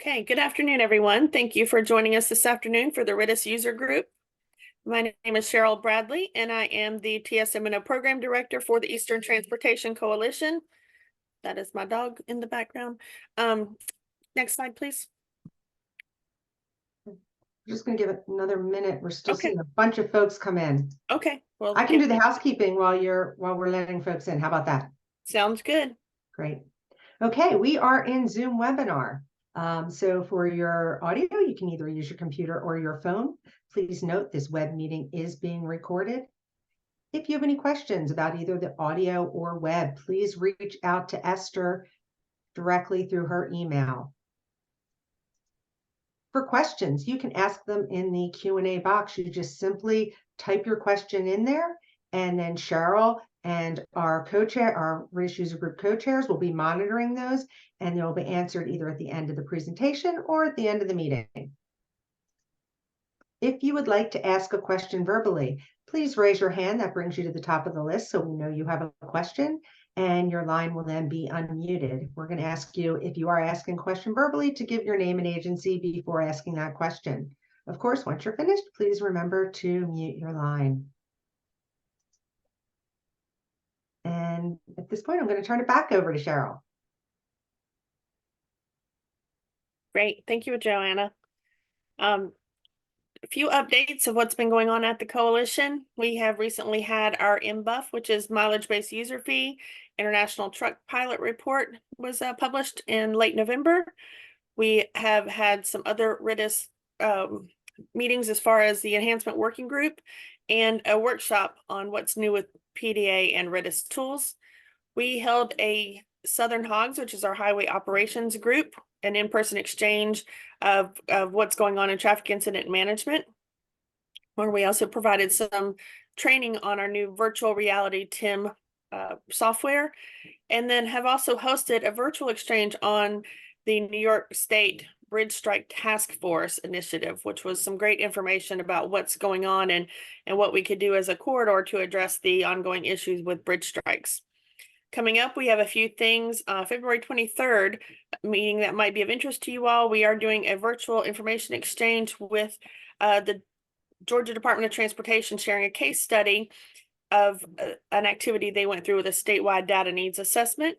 Okay, good afternoon, everyone. Thank you for joining us this afternoon for the RITIS user group. My name is Cheryl Bradley, and I am the TSM&O Program Director for the Eastern Transportation Coalition. That is my dog in the background. Next slide, please. I'm just going to give it another minute. We're still Okay. seeing a bunch of folks come in. Okay, well, I can do the housekeeping while we're letting folks in. How about that? Sounds good. Great. Okay, we are in Zoom webinar. So for your audio, you can either use your computer or your phone. Please note this web meeting is being recorded. If you have any questions about either the audio or web, please reach out to Esther directly through her email. For questions, you can ask them in the Q&A box. You just simply type your question in there, and then Cheryl and our co-chair, our RITIS user group co-chairs will be monitoring those, and they'll be answered either at the end of the presentation or at the end of the meeting. If you would like to ask a question verbally, please raise your hand. That brings you to the top of the list so we know you have a question, and your line will then be unmuted. We're going to ask you, if you are asking a question verbally, to give your name and agency before asking that question. Of course, once you're finished, please remember to mute your line. And at this point, I'm going to turn it back over to Cheryl. Great. Thank you, Joanna. A few updates of what's been going on at the coalition. We have recently had our MBUF, which is mileage-based user fee. International Truck Pilot Report was published in late November. We have had some other RITIS meetings as far as the enhancement working group and a workshop on what's new with PDA and RITIS tools. We held a Southern Hogs, which is our highway operations group, an in-person exchange of what's going on in traffic incident management, where we also provided some training on our new virtual reality TIM software, and then have also hosted a virtual exchange on the New York State Bridge Strike Task Force initiative, which was some great information about what's going on and what we could do as a corridor to address the ongoing issues with bridge strikes. Coming up, we have a few things. February 23rd, meeting that might be of interest to you all. We are doing a virtual information exchange with the Georgia Department of Transportation, sharing a case study of an activity they went through with a statewide data needs assessment.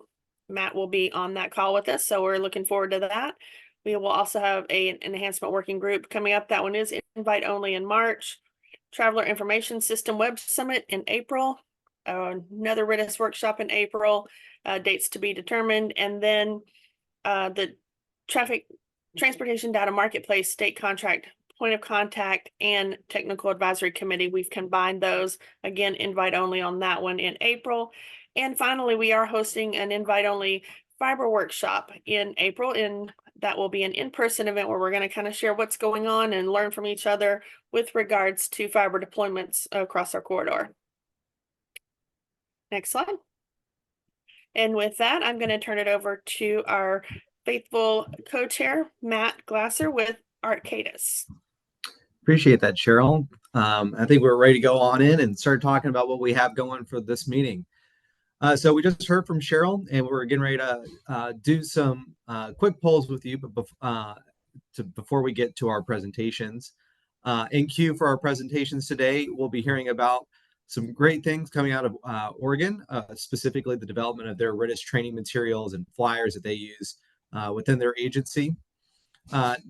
Matt will be on that call with us, so we're looking forward to that. We will also have an enhancement working group coming up. That one is invite only in March. Traveler Information System Web Summit in April. Another RITIS workshop in April, dates to be determined, and then the Transportation Data Marketplace State Contract Point of Contact and Technical Advisory Committee. We've combined those. Again, invite only on that one in April. And finally, we are hosting an invite only fiber workshop in April, and that will be an in-person event where we're going to kind of share what's going on and learn from each other with regards to fiber deployments across our corridor. Next slide. And with that, I'm going to turn it over to our faithful co-chair, Matt Glasser with RITIS. Appreciate that, Cheryl. I think we're ready to go on in and start talking about what we have going for this meeting. So we just heard from Cheryl, and we're getting ready to do some quick polls with you before we get to our presentations. In queue for our presentations today, we'll be hearing about some great things coming out of Oregon, specifically the development of their RITIS training materials and flyers that they use within their agency.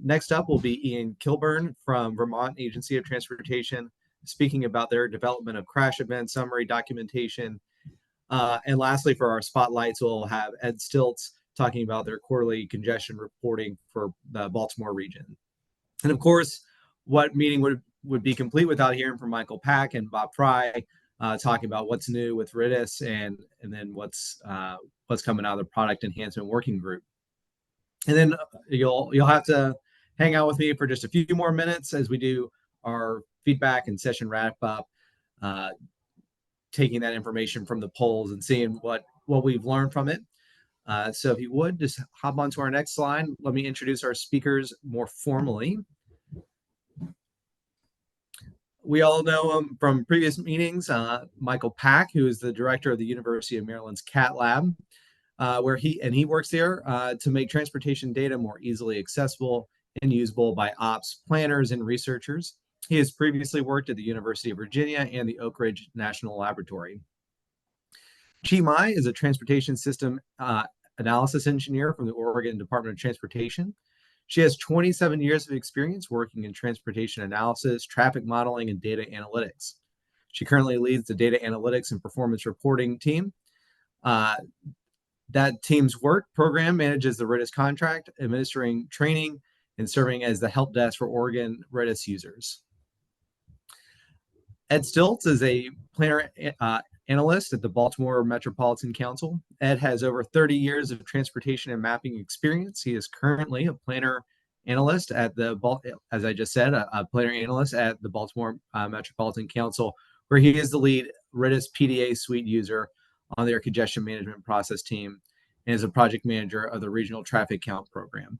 Next up will be Ian Kilburn from Vermont Agency of Transportation, speaking about their development of crash event summary documentation. And lastly, for our spotlights, we'll have Ed Stiltz talking about their quarterly congestion reporting for the Baltimore region. And of course, what meeting would be complete without hearing from Michael Pack and Bob Frey talking about what's new with RITIS and then what's coming out of the product enhancement working group. And then you'll have to hang out with me for just a few more minutes as we do our feedback and session wrap up, taking that information from the polls and seeing what we've learned from it. So if you would just hop onto our next slide, let me introduce our speakers more formally. We all know him from previous meetings, Michael Pack, who is the director of the University of Maryland's CATT lab. where he works there to make transportation data more easily accessible and usable by ops planners and researchers. He has previously worked at the University of Virginia and the Oak Ridge National Laboratory. Chi Mai is a transportation system analysis engineer from the Oregon Department of Transportation. She has 27 years of experience working in transportation analysis, traffic modeling, and data analytics. She currently leads the data analytics and performance reporting team. That team's work program manages the RITIS contract, administering training, and serving as the help desk for Oregon RITIS users. Ed Stylc is a planner analyst at the Baltimore Metropolitan Council. Ed has over 30 years of transportation and mapping experience. He is currently a planner analyst at as I just said, a planner analyst at the Baltimore Metropolitan Council, where he is the lead RITIS-PDA suite user on their congestion management process team and is a project manager of the regional traffic count program.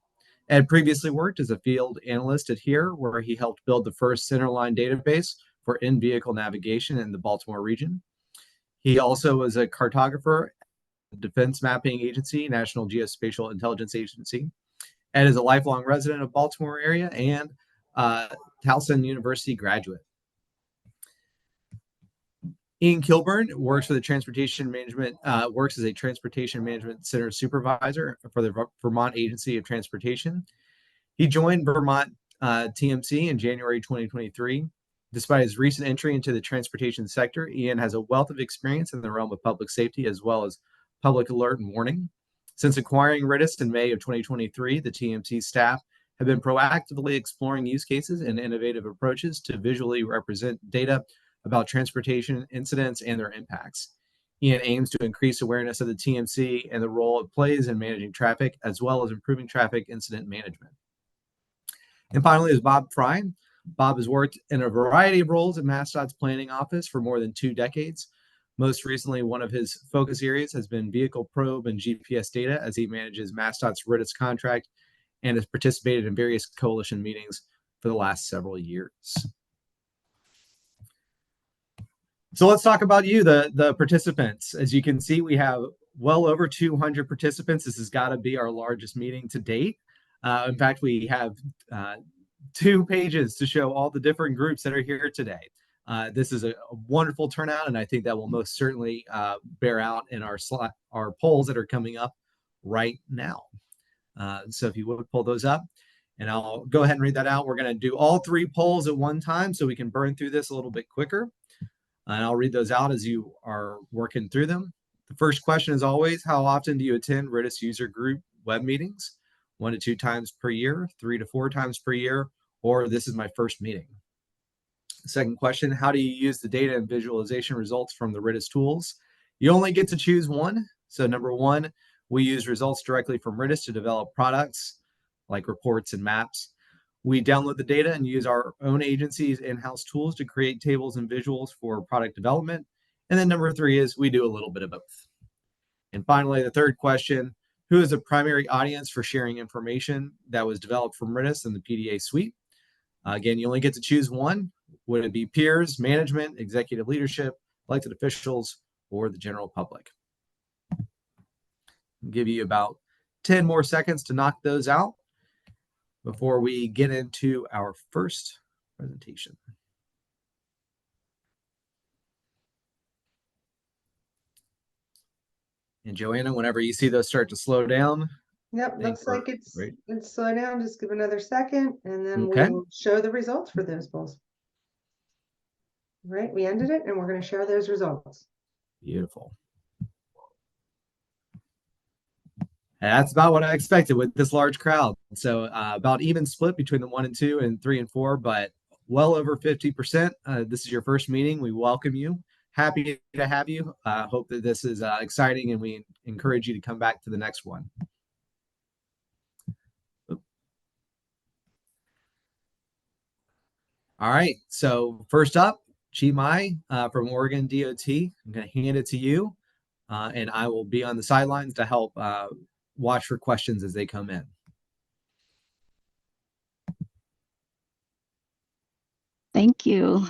Ed previously worked as a field analyst at HERE, where he helped build the first centerline database for in-vehicle navigation in the Baltimore region. He also was a cartographer at the Defense Mapping Agency, National Geospatial Intelligence Agency. Ed is a lifelong resident of Baltimore area and Towson University graduate. Ian Kilburn works for the transportation management, works as a transportation management center supervisor for the Vermont Agency of Transportation. He joined Vermont TMC in January 2023. Despite his recent entry into the transportation sector, Ian has a wealth of experience in the realm of public safety as well as public alert and warning. Since acquiring RITIS in May of 2023, the TMC staff have been proactively exploring use cases and innovative approaches to visually represent data about transportation incidents and their impacts. Ian aims to increase awareness of the TMC and the role it plays in managing traffic, as well as improving traffic incident management. And finally is Bob Frey. Bob has worked in a variety of roles in MassDOT's planning office for more than 2 decades. Most recently, one of his focus areas has been vehicle probe and GPS data as he manages MassDOT's RITIS contract and has participated in various coalition meetings for the last several years. So let's talk about you, the participants. As you can see, we have well over 200 participants. This has got to be our largest meeting to date. In fact, we have 2 pages to show all the different groups that are here today. This is a wonderful turnout, and I think that will most certainly bear out in our polls that are coming up right now. So if you would pull those up, and I'll go ahead and read that out. We're going to do all 3 polls at one time so we can burn through this a little bit quicker. And I'll read those out as you are working through them. The first question is always, how often do you attend RITIS user group web meetings? 1 to 2 times per year, 3 to 4 times per year, or this is my first meeting. Second question, how do you use the data and visualization results from the RITIS tools? You only get to choose one. So number 1, we use results directly from RITIS to develop products like reports and maps. We download the data and use our own agency's in-house tools to create tables and visuals for product development. And then number 3 is we do a little bit of both. And finally, the third question, who is the primary audience for sharing information that was developed from RITIS and the PDA suite? Again, you only get to choose one. Would it be peers, management, executive leadership, elected officials, or the general public? I'll give you about 10 more seconds to knock those out before we get into our first presentation. And Joanna, whenever you see those start to slow down. Yep, looks like it's slow down. Just give another second and then we'll show the results for those polls. Right, we ended it and we're going to share those results. Beautiful. And that's about what I expected with this large crowd. So about even split between the 1 and 2 and 3 and 4, but well over 50%. This is your first meeting. We welcome you. Happy to have you. Hope that this is exciting, and we encourage you to come back to the next one. All right. So first up, Chi Mai from Oregon DOT. I'm going to hand it to you, and I will be on the sidelines to help watch for questions as they come in. Thank you.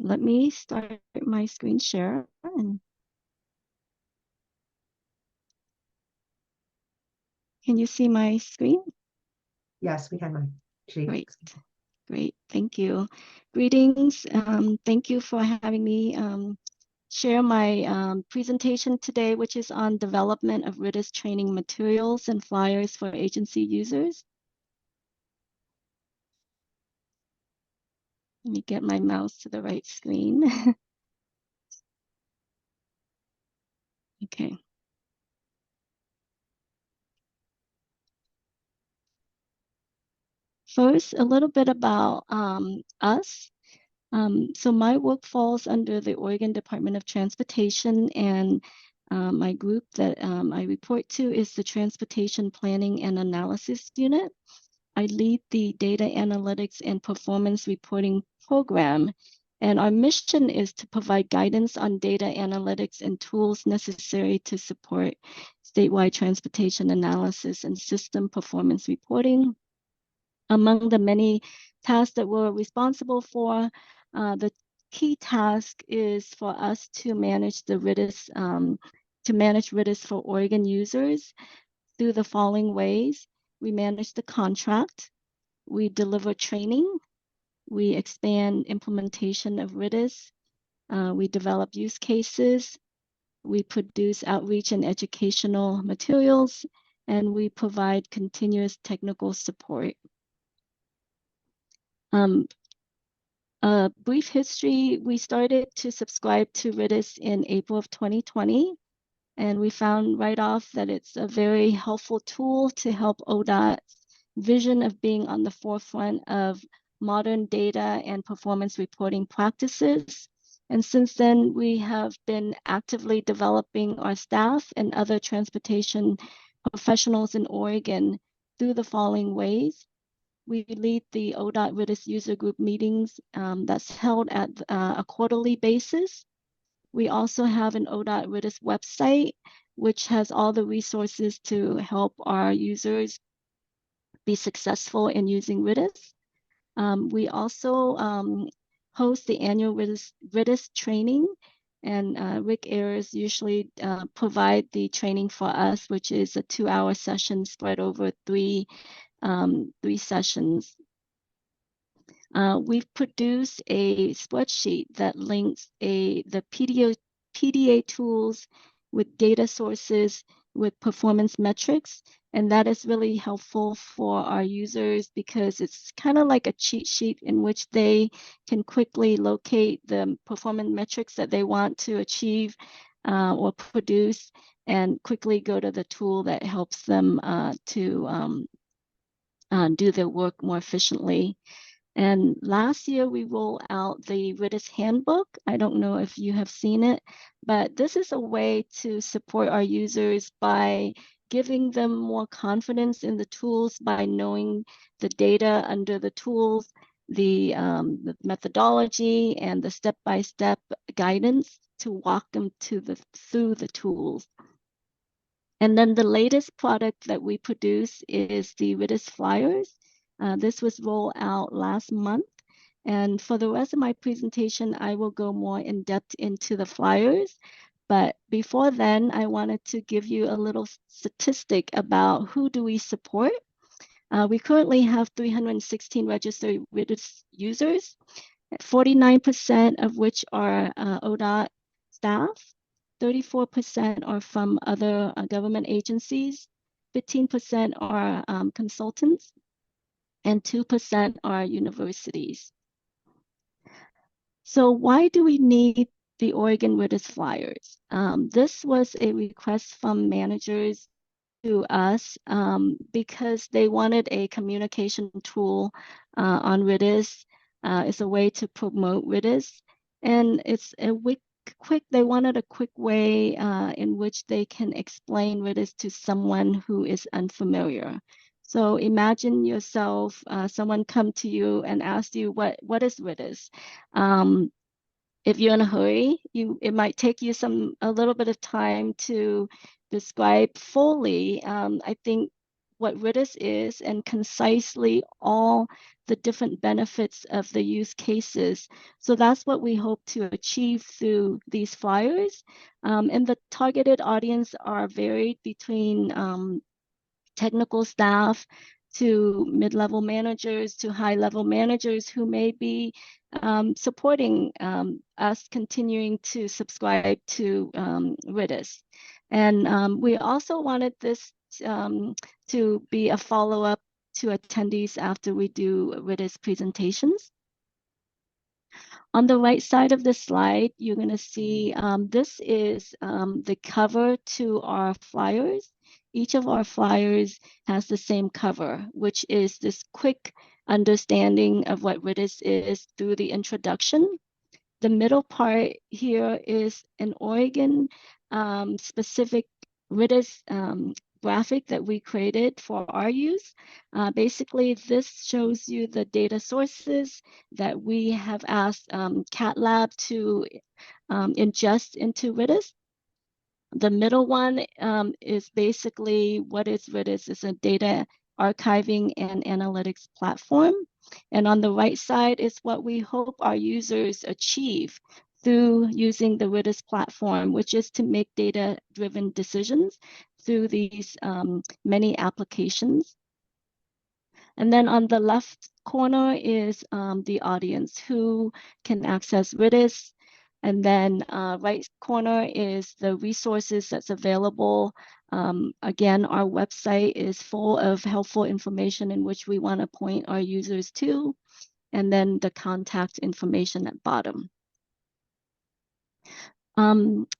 Let me start my screen share. Can you see my screen? Yes, we have my sheet. Great. Great. Thank you. Greetings. Thank you for having me share my presentation today, which is on development of RITIS training materials and flyers for agency users. Let me get my mouse to the right screen. Okay. First, a little bit about us. So my work falls under the Oregon Department of Transportation, and my group that I report to is the Transportation Planning and Analysis Unit. I lead the Data Analytics and Performance Reporting Program, and our mission is to provide guidance on data analytics and tools necessary to support statewide transportation analysis and system performance reporting. Among the many tasks that we're responsible for, the key task is for us to manage the RITIS, for Oregon users through the following ways. We manage the contract, we deliver training, we expand implementation of RITIS, we develop use cases, we produce outreach and educational materials, and we provide continuous technical support. A brief history, we started to subscribe to RITIS in April of 2020, and we found right off that it's a very helpful tool to help ODOT's vision of being on the forefront of modern data and performance reporting practices. And since then, we have been actively developing our staff and other transportation professionals in Oregon through the following ways. We lead the ODOT RITIS user group meetings that's held at a quarterly basis. We also have an ODOT RITIS website, which has all the resources to help our users be successful in using RITIS. We also host the annual RITIS training, and Rick Ayers usually provide the training for us, which is a 2-hour session spread over three sessions. We've produced a spreadsheet that links the PDA tools with data sources with performance metrics, and that is really helpful for our users because it's kind of like a cheat sheet in which they can quickly locate the performance metrics that they want to achieve or produce, and quickly go to the tool that helps them to do their work more efficiently. And last year we rolled out the RITIS handbook. I don't know if you have seen it, but this is a way to support our users by giving them more confidence in the tools by knowing the data under the tools, the methodology, and the step-by-step guidance to walk them through the tools. And then the latest product that we produce is the RITIS flyers. This was rolled out last month. And for the rest of my presentation, I will go more in depth into the flyers. But before then, I wanted to give you a little statistic about who do we support. We currently have 316 registered RITIS users, 49% of which are ODOT staff. 34% are from other government agencies, 15% are consultants, and 2% are universities. So why do we need the Oregon RITIS flyers? This was a request from managers to us because they wanted a communication tool on RITIS. It's a way to promote RITIS, and it's a they wanted a quick way in which they can explain RITIS to someone who is unfamiliar. So imagine yourself, someone come to you and ask you, what is RITIS? If you're in a hurry, it might take you a little bit of time to describe fully, I think, what RITIS is and concisely all the different benefits of the use cases. So that's what we hope to achieve through these flyers. And the targeted audience are varied between technical staff to mid-level managers to high-level managers who may be supporting us continuing to subscribe to RITIS. And we also wanted this to be a follow-up to attendees after we do RITIS presentations. On the right side of the slide, you're going to see this is the cover to our flyers. Each of our flyers has the same cover, which is this quick understanding of what RITIS is through the introduction. The middle part here is an Oregon specific RITIS graphic that we created for our use. Basically, this shows you the data sources that we have asked CATT Lab to ingest into RITIS. The middle one is basically what is RITIS. It's a data archiving and analytics platform. And on the right side is what we hope our users achieve through using the RITIS platform, which is to make data-driven decisions through these many applications. And then on the left corner is the audience who can access RITIS. And then right corner is the resources that's available. Again, our website is full of helpful information in which we want to point our users to. And then the contact information at bottom.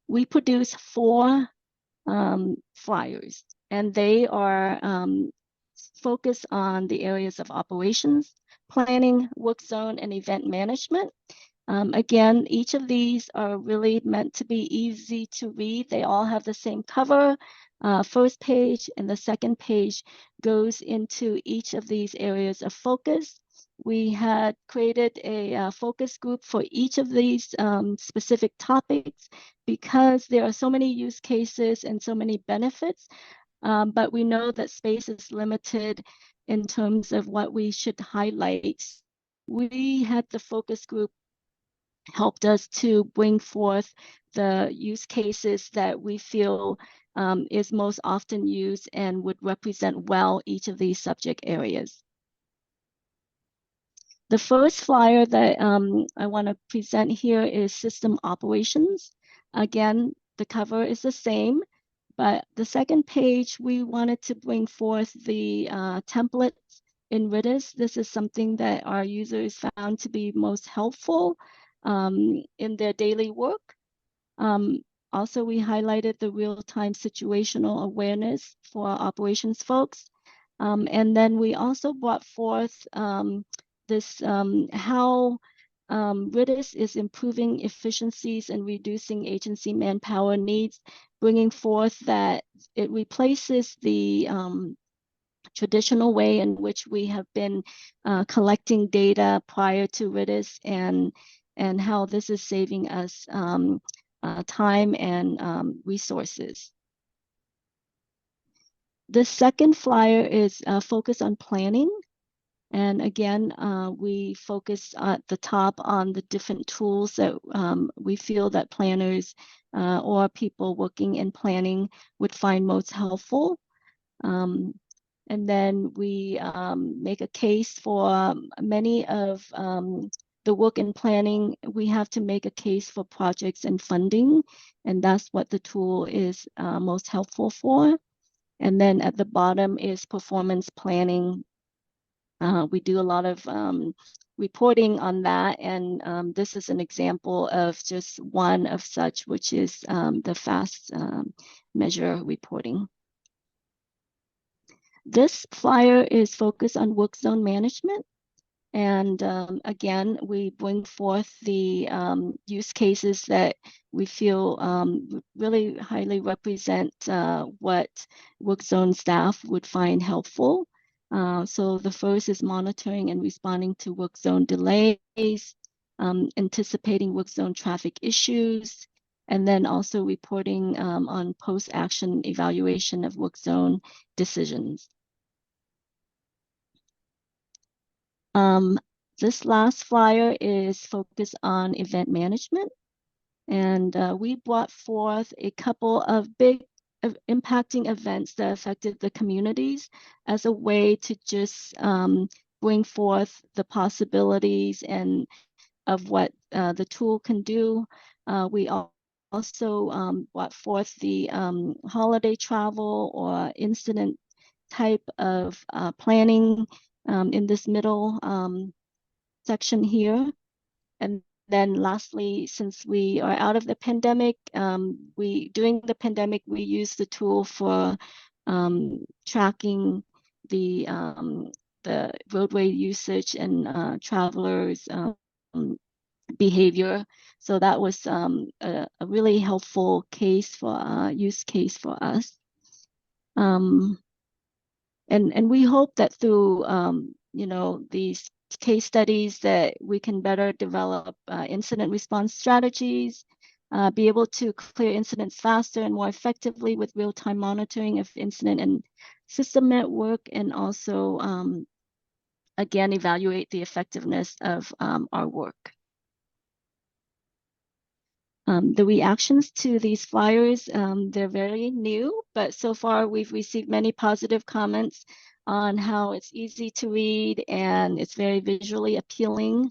We produce 4 flyers, and they are focused on the areas of operations, planning, work zone, and event management. Again, each of these are really meant to be easy to read. They all have the same cover. First page and the second page goes into each of these areas of focus. We had created a focus group for each of these specific topics because there are so many use cases and so many benefits, but we know that space is limited in terms of what we should highlight. We had the focus group helped us to bring forth the use cases that we feel is most often used and would represent well each of these subject areas. The first flyer that I want to present here is system operations. Again, the cover is the same, but the second page, we wanted to bring forth the templates in RITIS. This is something that our users found to be most helpful in their daily work. Also, we highlighted the real-time situational awareness for our operations folks. And then we also brought forth this how RITIS is improving efficiencies and reducing agency manpower needs, bringing forth that it replaces the traditional way in which we have been collecting data prior to RITIS, and how this is saving us time and resources. The second flyer is focused on planning. And again, we focus at the top on the different tools that we feel that planners or people working in planning would find most helpful. And then we make a case for many of the work in planning. We have to make a case for projects and funding, and that's what the tool is most helpful for. And then at the bottom is performance planning. We do a lot of reporting on that, and this is an example of just one of such, which is the fast measure reporting. This flyer is focused on work zone management. And again, we bring forth the use cases that we feel really highly represent what work zone staff would find helpful. So the first is monitoring and responding to work zone delays, anticipating work zone traffic issues, and then also reporting on post-action evaluation of work zone decisions. This last flyer is focused on event management, and we brought forth a couple of big impacting events that affected the communities as a way to just bring forth the possibilities and of what the tool can do. We also brought forth the holiday travel or incident type of planning in this middle section here. And then lastly, since we are out of the pandemic, during the pandemic, we used the tool for tracking the roadway usage and travelers behavior. So that was a really helpful case for use case for us. And we hope that through these case studies that we can better develop incident response strategies, be able to clear incidents faster and more effectively with real-time monitoring of incident and system network, and also again evaluate the effectiveness of our work. The reactions to these flyers, they're very new, but so far we've received many positive comments on how it's easy to read and it's very visually appealing.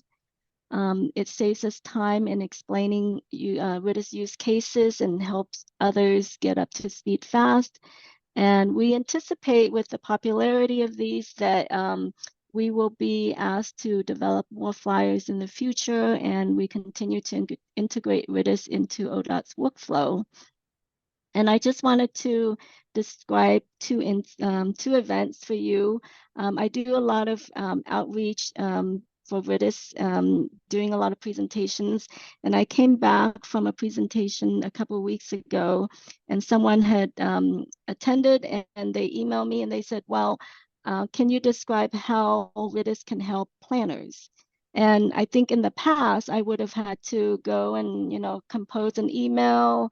It saves us time in explaining RITIS use cases and helps others get up to speed fast. And we anticipate with the popularity of these that we will be asked to develop more flyers in the future, and we continue to integrate RITIS into ODOT's workflow. And I just wanted to describe two events for you. I do a lot of outreach for RITIS, doing a lot of presentations. And I came back from a presentation a couple of weeks ago, and someone had attended, and they emailed me and they said, well, can you describe how RITIS can help planners? And I think in the past, I would have had to go and, compose an email,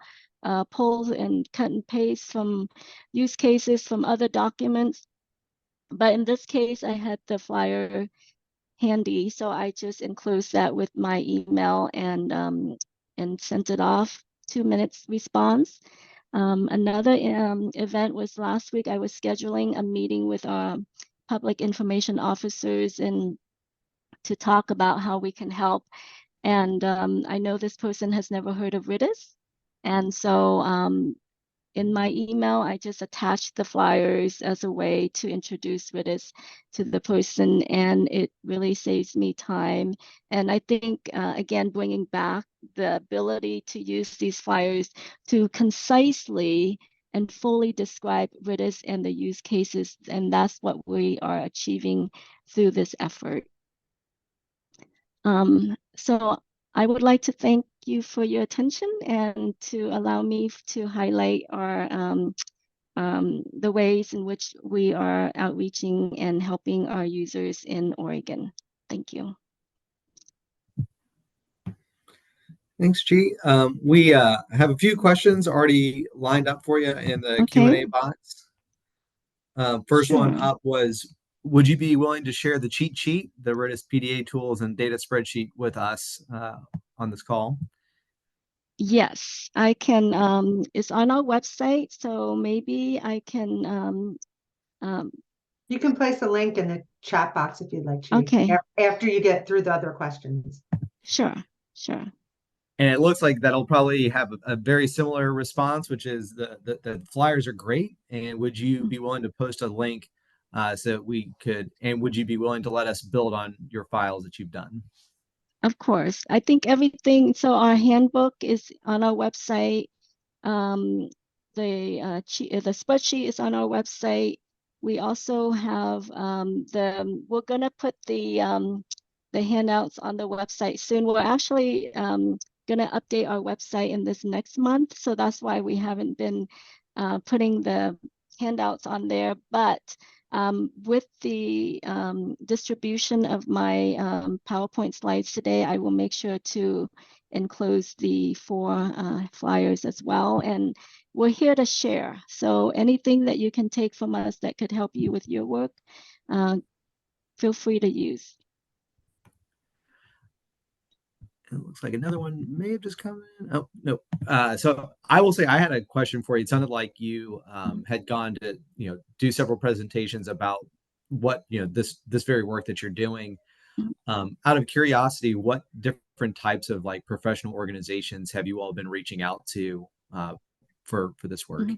pull and cut and paste from use cases from other documents. But in this case, I had the flyer handy, so I just enclosed that with my email and sent it off. 2 minutes response. Another event was last week. I was scheduling a meeting with our public information officers and to talk about how we can help. And I know this person has never heard of RITIS. And so in my email, I just attached the flyers as a way to introduce RITIS to the person, and it really saves me time. And I think, again, bringing back the ability to use these flyers to concisely and fully describe RITIS and the use cases, and that's what we are achieving through this effort. So I would like to thank you for your attention and to allow me to highlight our the ways in which we are outreaching and helping our users in Oregon. Thank you. Thanks, Chi. We have a few questions already lined up for you in the Q&A box. First one up was, would you be willing to share the cheat sheet, the RITIS-PDA tools and data spreadsheet with us on this call? Yes, I can. It's on our website, so maybe I can. You can place a link in the chat box if you'd like to. Okay. After you get through the other questions. Sure. And it looks like that'll probably have a very similar response, which is the flyers are great. And would you be willing to post a link so that we could, and would you be willing to let us build on your files that you've done? Of course. I think everything, so our handbook is on our website. The spreadsheet is on our website. We also have we're gonna put the handouts on the website soon. We're actually gonna update our website in this next month, so that's why we haven't been putting the handouts on there. But with the distribution of my PowerPoint slides today, I will make sure to enclose the 4 flyers as well. And we're here to share. So anything that you can take from us that could help you with your work, feel free to use. It looks like another one may have just come in. Oh, no. So I will say I had a question for you. It sounded like you had gone to, do several presentations about what, this very work that you're doing. Out of curiosity, what different types of like professional organizations have you all been reaching out to for this work?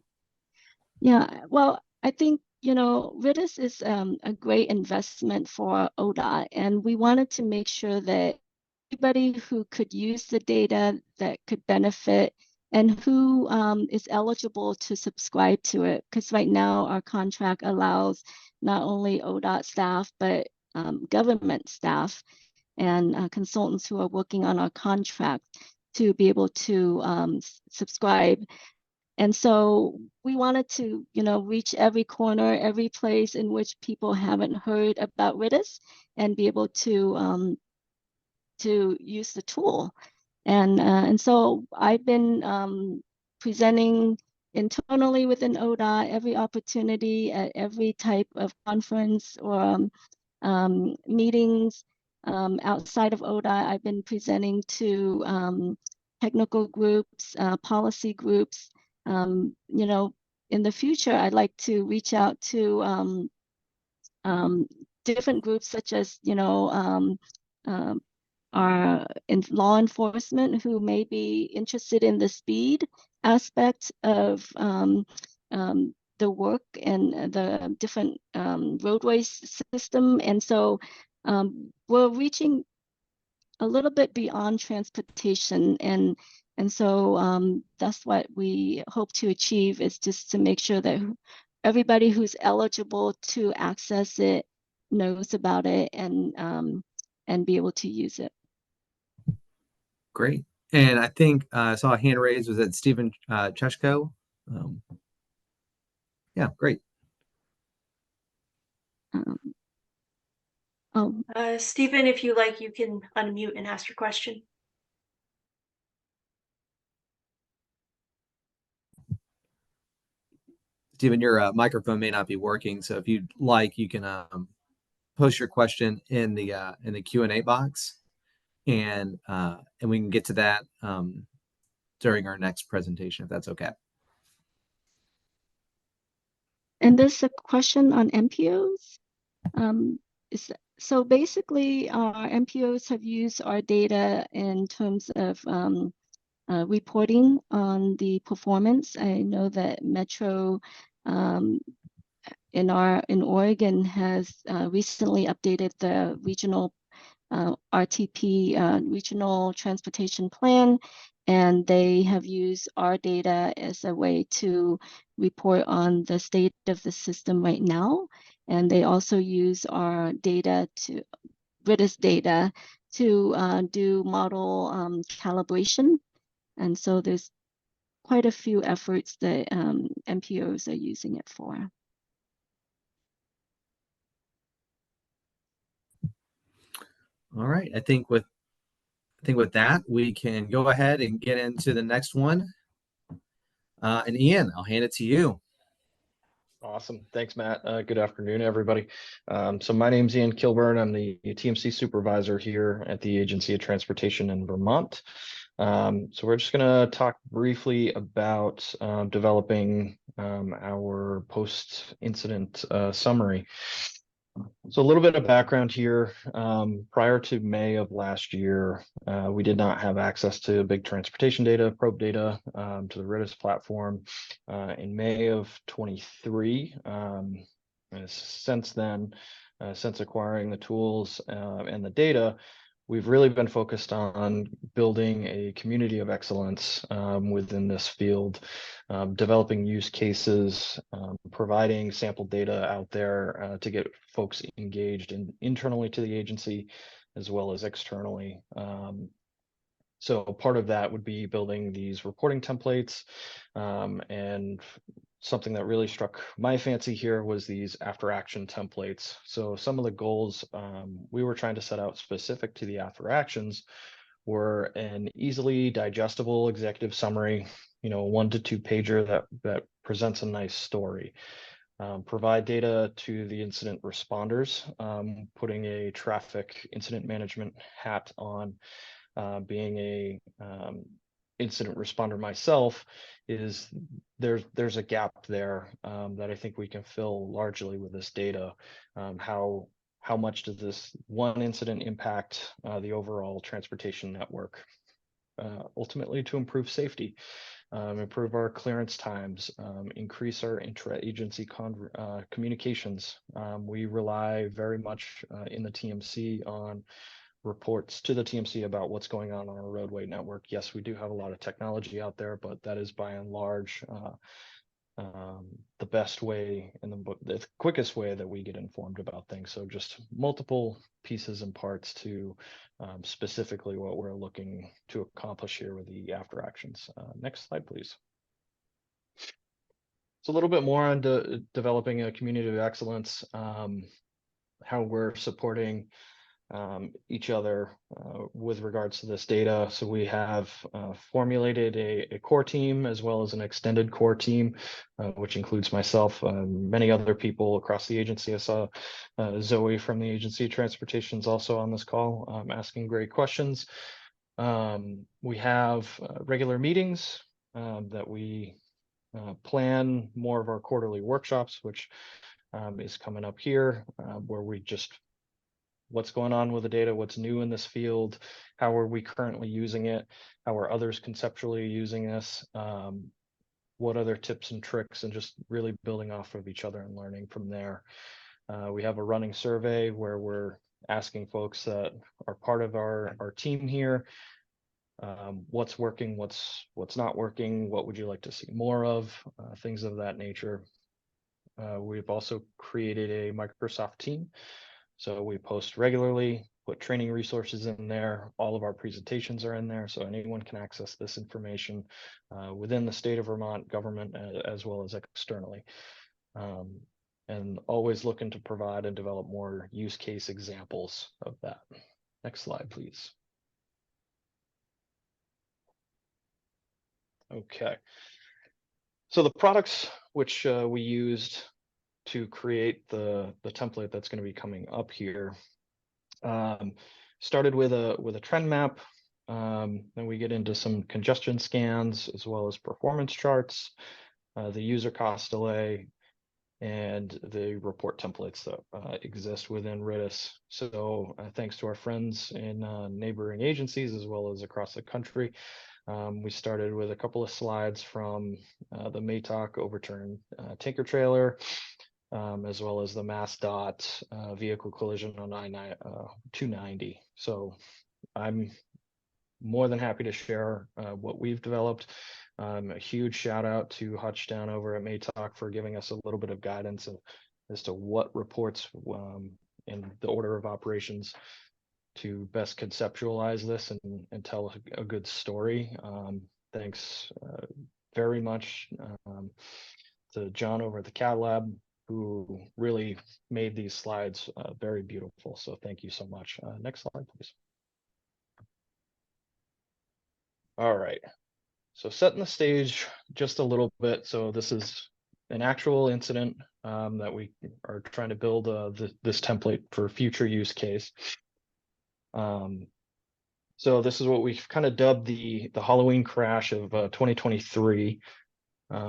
Yeah, well, I think, RITIS is a great investment for ODOT, and we wanted to make sure that everybody who could use the data that could benefit and who is eligible to subscribe to it. Because right now our contract allows not only ODOT staff, but government staff and consultants who are working on our contract to be able to subscribe. And so we wanted to, reach every corner, every place in which people haven't heard about RITIS and be able to use the tool. And so I've been presenting internally within ODOT every opportunity at every type of conference or meetings outside of ODOT. I've been presenting to technical groups, policy groups. In the future, I'd like to reach out to different groups such as, are in law enforcement who may be interested in the speed aspect of the work and the different roadway system. And so we're reaching a little bit beyond transportation. And so that's what we hope to achieve, is just to make sure that everybody who's eligible to access it knows about it and be able to use it. Great. And I think I saw a hand raised. Was that Stephen Cheshko? Yeah, great. Stephen, if you like, you can unmute and ask your question. Stephen, your microphone may not be working, so if you'd like, you can post your question in the Q&A box, and we can get to that during our next presentation, if that's okay. And there's a question on MPOs. So basically, our MPOs have used our data in terms of reporting on the performance. I know that Metro in Oregon has recently updated the regional RTP, regional transportation plan, and they have used our data as a way to report on the state of the system right now. And they also use our data RITIS data to do model calibration. And so there's quite a few efforts that MPOs are using it for. All right. I think with that, we can go ahead and get into the next one. And Ian, I'll hand it to you. Awesome. Thanks, Matt. Good afternoon, everybody. So my name's Ian Kilburn. I'm the TMC supervisor here at the Agency of Transportation in Vermont. So we're just going to talk briefly about developing our post-incident summary. So a little bit of background here. Prior to May of last year, we did not have access to big transportation data, probe data, to the RITIS platform. In May of 23, since then, since acquiring the tools and the data, we've really been focused on building a community of excellence within this field, developing use cases, providing sample data out there to get folks engaged internally to the agency as well as externally. So part of that would be building these reporting templates, and something that really struck my fancy here was these after action templates. So some of the goals we were trying to set out specific to the after actions were an easily digestible executive summary, 1 to 2 pager that presents a nice story. Provide data to the incident responders, putting a traffic incident management hat on. being a incident responder myself, is there's a gap there that I think we can fill largely with this data. How much does this one incident impact the overall transportation network? Ultimately to improve safety, improve our clearance times, increase our intra-agency communications. We rely very much in the TMC on reports to the TMC about what's going on our roadway network. Yes, we do have a lot of technology out there, but that is by and large the best way and the quickest way that we get informed about things. So just multiple pieces and parts to specifically what we're looking to accomplish here with the after actions. Next slide, please. So a little bit more on developing a community of excellence, how we're supporting each other with regards to this data. So we have formulated a core team as well as an extended core team, which includes myself, many other people across the agency. I saw Zoe from the Agency of Transportation is also on this call, asking great questions. We have regular meetings that we plan more of our quarterly workshops, which is coming up here, where we just what's going on with the data, what's new in this field, how are we currently using it, how are others conceptually using this, what other tips and tricks, and just really building off of each other and learning from there. We have a running survey where we're asking folks that are part of our team here, what's working, what's not working, what would you like to see more of, things of that nature. We've also created a Microsoft team. So we post regularly, put training resources in there. All of our presentations are in there, so anyone can access this information within the state of Vermont government as well as externally. And always looking to provide and develop more use case examples of that. Next slide, please. Okay. So the products which we used to create the template that's going to be coming up here. Started with a trend map, then we get into some congestion scans as well as performance charts, the user cost delay, and the report templates that exist within RITIS. So thanks to our friends in neighboring agencies as well as across the country, we started with a couple of slides from the MaTOC overturned tanker trailer, as well as the MassDOT vehicle collision on I-290. So I'm more than happy to share what we've developed. A huge shout out to Hutch down over at MaTOC for giving us a little bit of guidance as to what reports in the order of operations to best conceptualize this and tell a good story. Thanks very much to John over at the CATT Lab, who really made these slides very beautiful. So thank you so much. Next slide, please. All right. So setting the stage just a little bit. So this is an actual incident that we are trying to build this template for future use case. So this is what we've kind of dubbed the Halloween crash of 2023.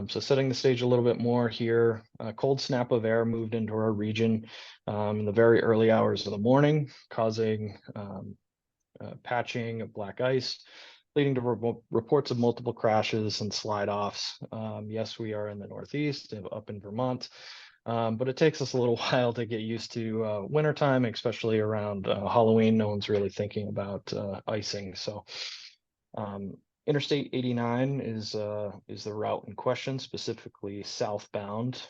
So setting the stage a little bit more here, a cold snap of air moved into our region in the very early hours of the morning, causing patching of black ice, leading to reports of multiple crashes and slide-offs. Yes, we are in the Northeast, up in Vermont, but it takes us a little while to get used to wintertime, especially around Halloween. No one's really thinking about icing. So Interstate 89 is the route in question, specifically southbound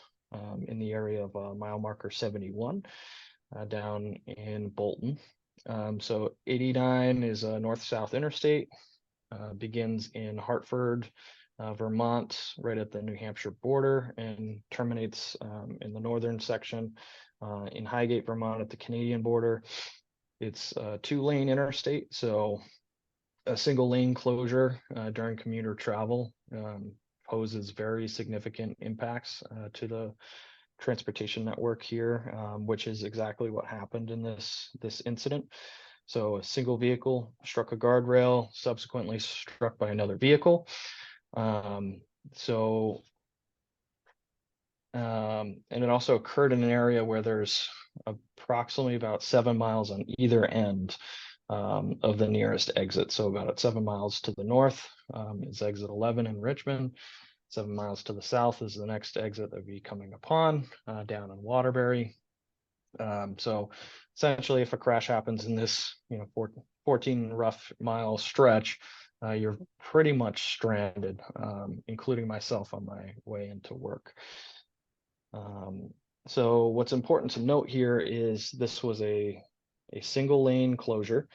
in the area of mile marker 71 down in Bolton. So 89 is a north-south interstate, begins in Hartford, Vermont, right at the New Hampshire border, and terminates in the northern section in Highgate, Vermont at the Canadian border. It's a two-lane interstate, so a single lane closure during commuter travel poses very significant impacts to the transportation network here, which is exactly what happened in this incident. So a single vehicle struck a guardrail, subsequently struck by another vehicle. And it also occurred in an area where there's approximately about 7 miles on either end of the nearest exit. So about 7 miles to the north is exit 11 in Richmond. 7 miles to the south is the next exit that would be coming upon down in Waterbury. So essentially, if a crash happens in this, 14 rough mile stretch, you're pretty much stranded, including myself on my way into work. So what's important to note here is this was a single lane closure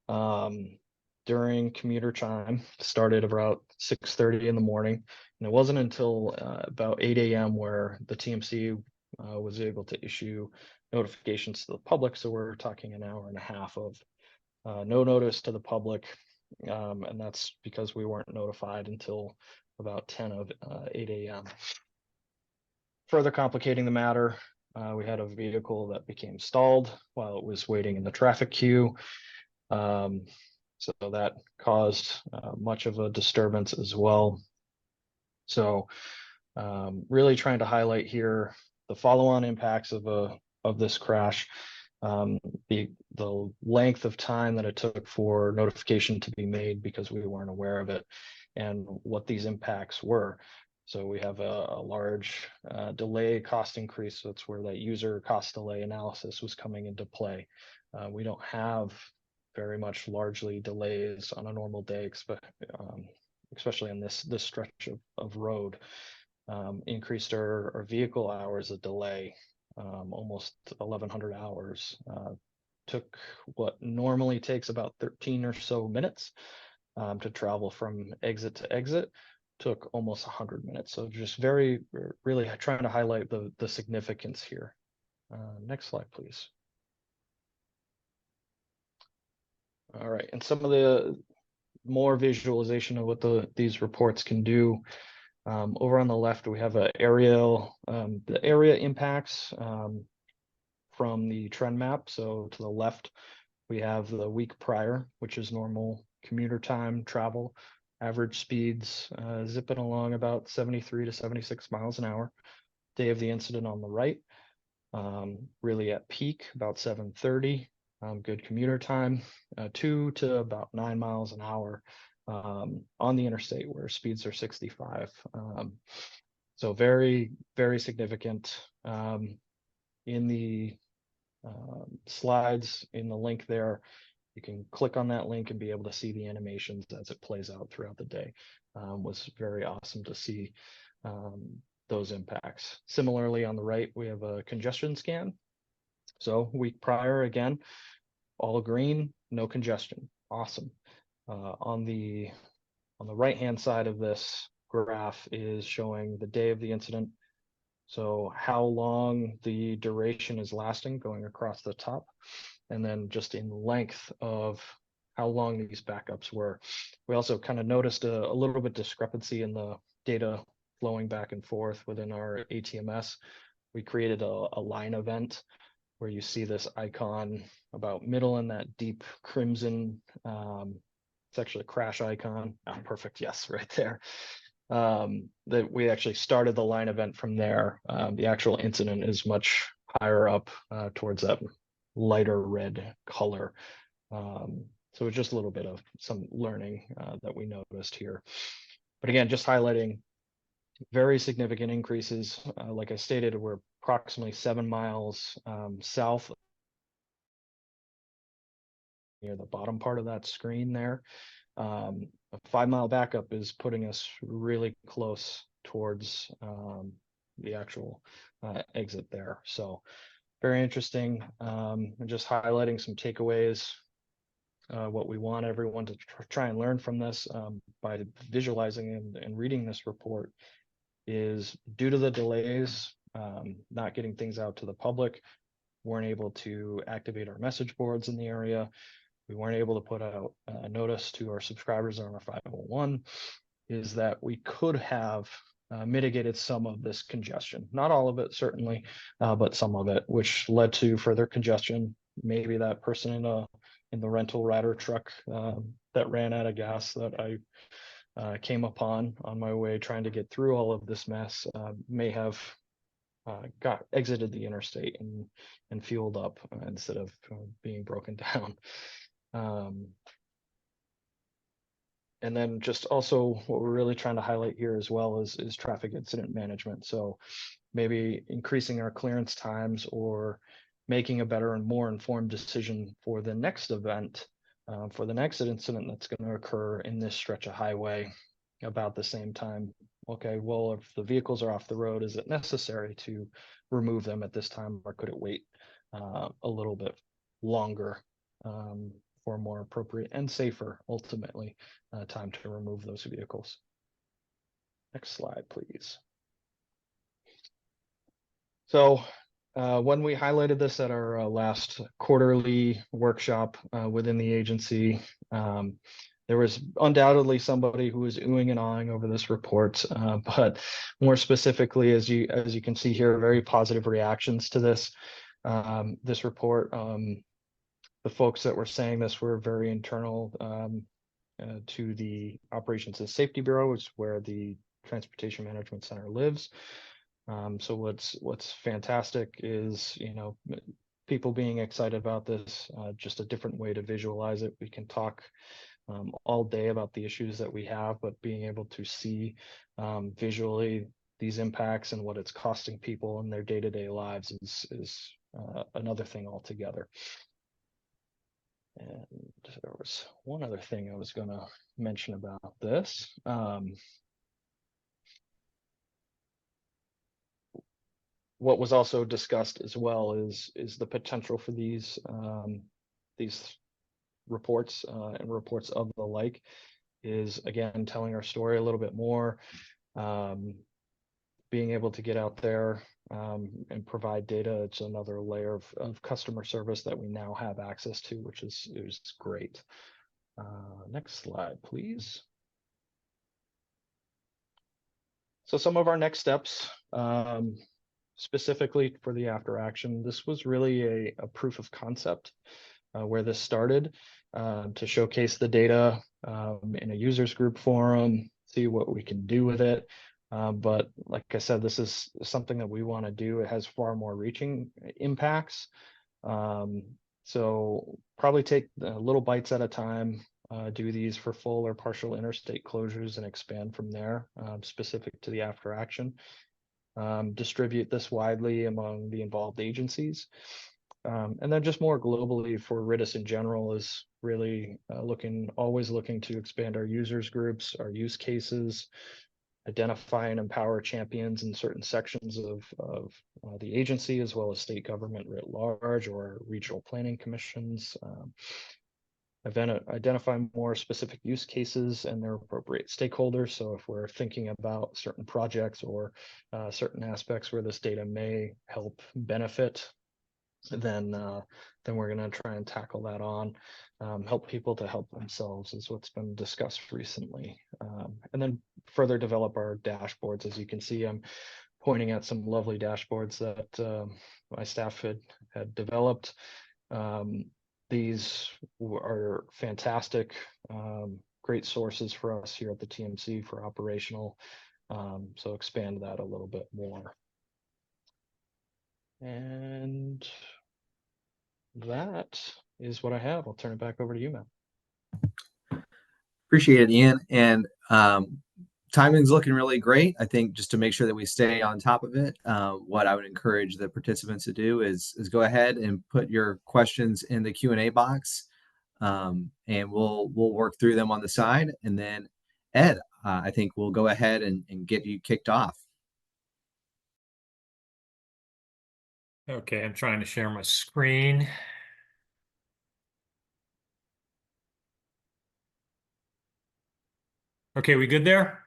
during commuter time. Started about 6:30 in the morning, and it wasn't until about 8 a.m. where the TMC was able to issue notifications to the public. So we're talking an hour and a half of no notice to the public, and that's because we weren't notified until about 10 of 8 a.m. Further complicating the matter, we had a vehicle that became stalled while it was waiting in the traffic queue. So that caused much of a disturbance as well. So really trying to highlight here the follow-on impacts of this crash, the length of time that it took for notification to be made because we weren't aware of it, and what these impacts were. So we have a large delay cost increase. So that's where that user cost delay analysis was coming into play. We don't have very much largely delays on a normal day, especially on this stretch of road. Increased our vehicle hours of delay, almost 1,100 hours. Took what normally takes about 13 or so minutes to travel from exit to exit, took almost 100 minutes. So just really trying to highlight the significance here. Next slide, please. All right, and some of the more visualization of what these reports can do. Over on the left, we have the area impacts from the trend map. So to the left, we have the week prior, which is normal commuter time travel, average speeds zipping along about 73 to 76 miles an hour. Day of the incident on the right, really at peak, about 7:30. Good commuter time, 2 to about 9 miles an hour on the interstate where speeds are 65. So very, very significant. In the slides in the link there, you can click on that link and be able to see the animations as it plays out throughout the day. Was very awesome to see those impacts. Similarly, on the right, we have a congestion scan. So week prior, again, all green, no congestion. Awesome. On the right-hand side of this graph is showing the day of the incident. So how long the duration is lasting going across the top, and then just in length of how long these backups were. We also kind of noticed a little bit discrepancy in the data flowing back and forth within our ATMS. We created a line event where you see this icon about middle in that deep crimson. It's actually a crash icon. Oh, perfect. Yes, right there. That we actually started the line event from there. The actual incident is much higher up towards that lighter red color. So it's just a little bit of some learning that we noticed here. But again, just highlighting very significant increases. Like I stated, we're approximately 7 miles south near the bottom part of that screen there. A 5 mile backup is putting us really close towards the actual exit there. So very interesting, and just highlighting some takeaways. What we want everyone to try and learn from this by visualizing and reading this report is, due to the delays, not getting things out to the public, weren't able to activate our message boards in the area. We weren't able to put out a notice to our subscribers on our 501, is that we could have mitigated some of this congestion. Not all of it, certainly, but some of it, which led to further congestion. Maybe that person in a in the rental rider truck that ran out of gas that I came upon on my way trying to get through all of this mess may have got exited the interstate and fueled up instead of being broken down. And then just also what we're really trying to highlight here as well is traffic incident management. So maybe increasing our clearance times or making a better and more informed decision for the next event, for the next incident that's going to occur in this stretch of highway about the same time. Okay, well, if the vehicles are off the road, is it necessary to remove them at this time, or could it wait a little bit longer for more appropriate and safer, ultimately, time to remove those vehicles? Next slide, please. So when we highlighted this at our last quarterly workshop within the agency, there was undoubtedly somebody who was oohing and ahhing over this report, but more specifically, as you can see here, very positive reactions to this this report. The folks that were saying this were very internal to the Operations and Safety Bureau, which is where the Transportation Management Center lives. So what's fantastic is, you know, people being excited about this, just a different way to visualize it. We can talk all day about the issues that we have, but being able to see visually these impacts and what it's costing people in their day-to-day lives is another thing altogether. And there was one other thing I was going to mention about this. What was also discussed as well is the potential for these reports and reports of the like is, again, telling our story a little bit more, being able to get out there and provide data. It's another layer of customer service that we now have access to, which is great. Next slide, please. So some of our next steps, specifically for the after action, this was really a proof of concept where this started, to showcase the data in a users group forum, see what we can do with it. But like I said, this is something that we want to do. It has far more reaching impacts. So probably take little bites at a time, do these for full or partial interstate closures and expand from there, specific to the after action. Distribute this widely among the involved agencies. And then just more globally for RITIS in general is really always looking to expand our users groups, our use cases, identify and empower champions in certain sections of the agency, as well as state government writ large or regional planning commissions. Identify more specific use cases and their appropriate stakeholders. So if we're thinking about certain projects or certain aspects where this data may help benefit, then we're going to try and tackle that on. Help people to help themselves is what's been discussed recently. And then further develop our dashboards. As you can see, I'm pointing at some lovely dashboards that my staff had developed. These are fantastic, great sources for us here at the TMC for operational. So expand that a little bit more. And that is what I have. I'll turn it back over to you, Matt. Appreciate it, Ian. And timing's looking really great. I think just to make sure that we stay on top of it, what I would encourage the participants to do is go ahead and put your questions in the Q&A box, and we'll work through them on the side. And then Ed, I think we'll go ahead and get you kicked off. Okay, I'm trying to share my screen. Okay, we good there?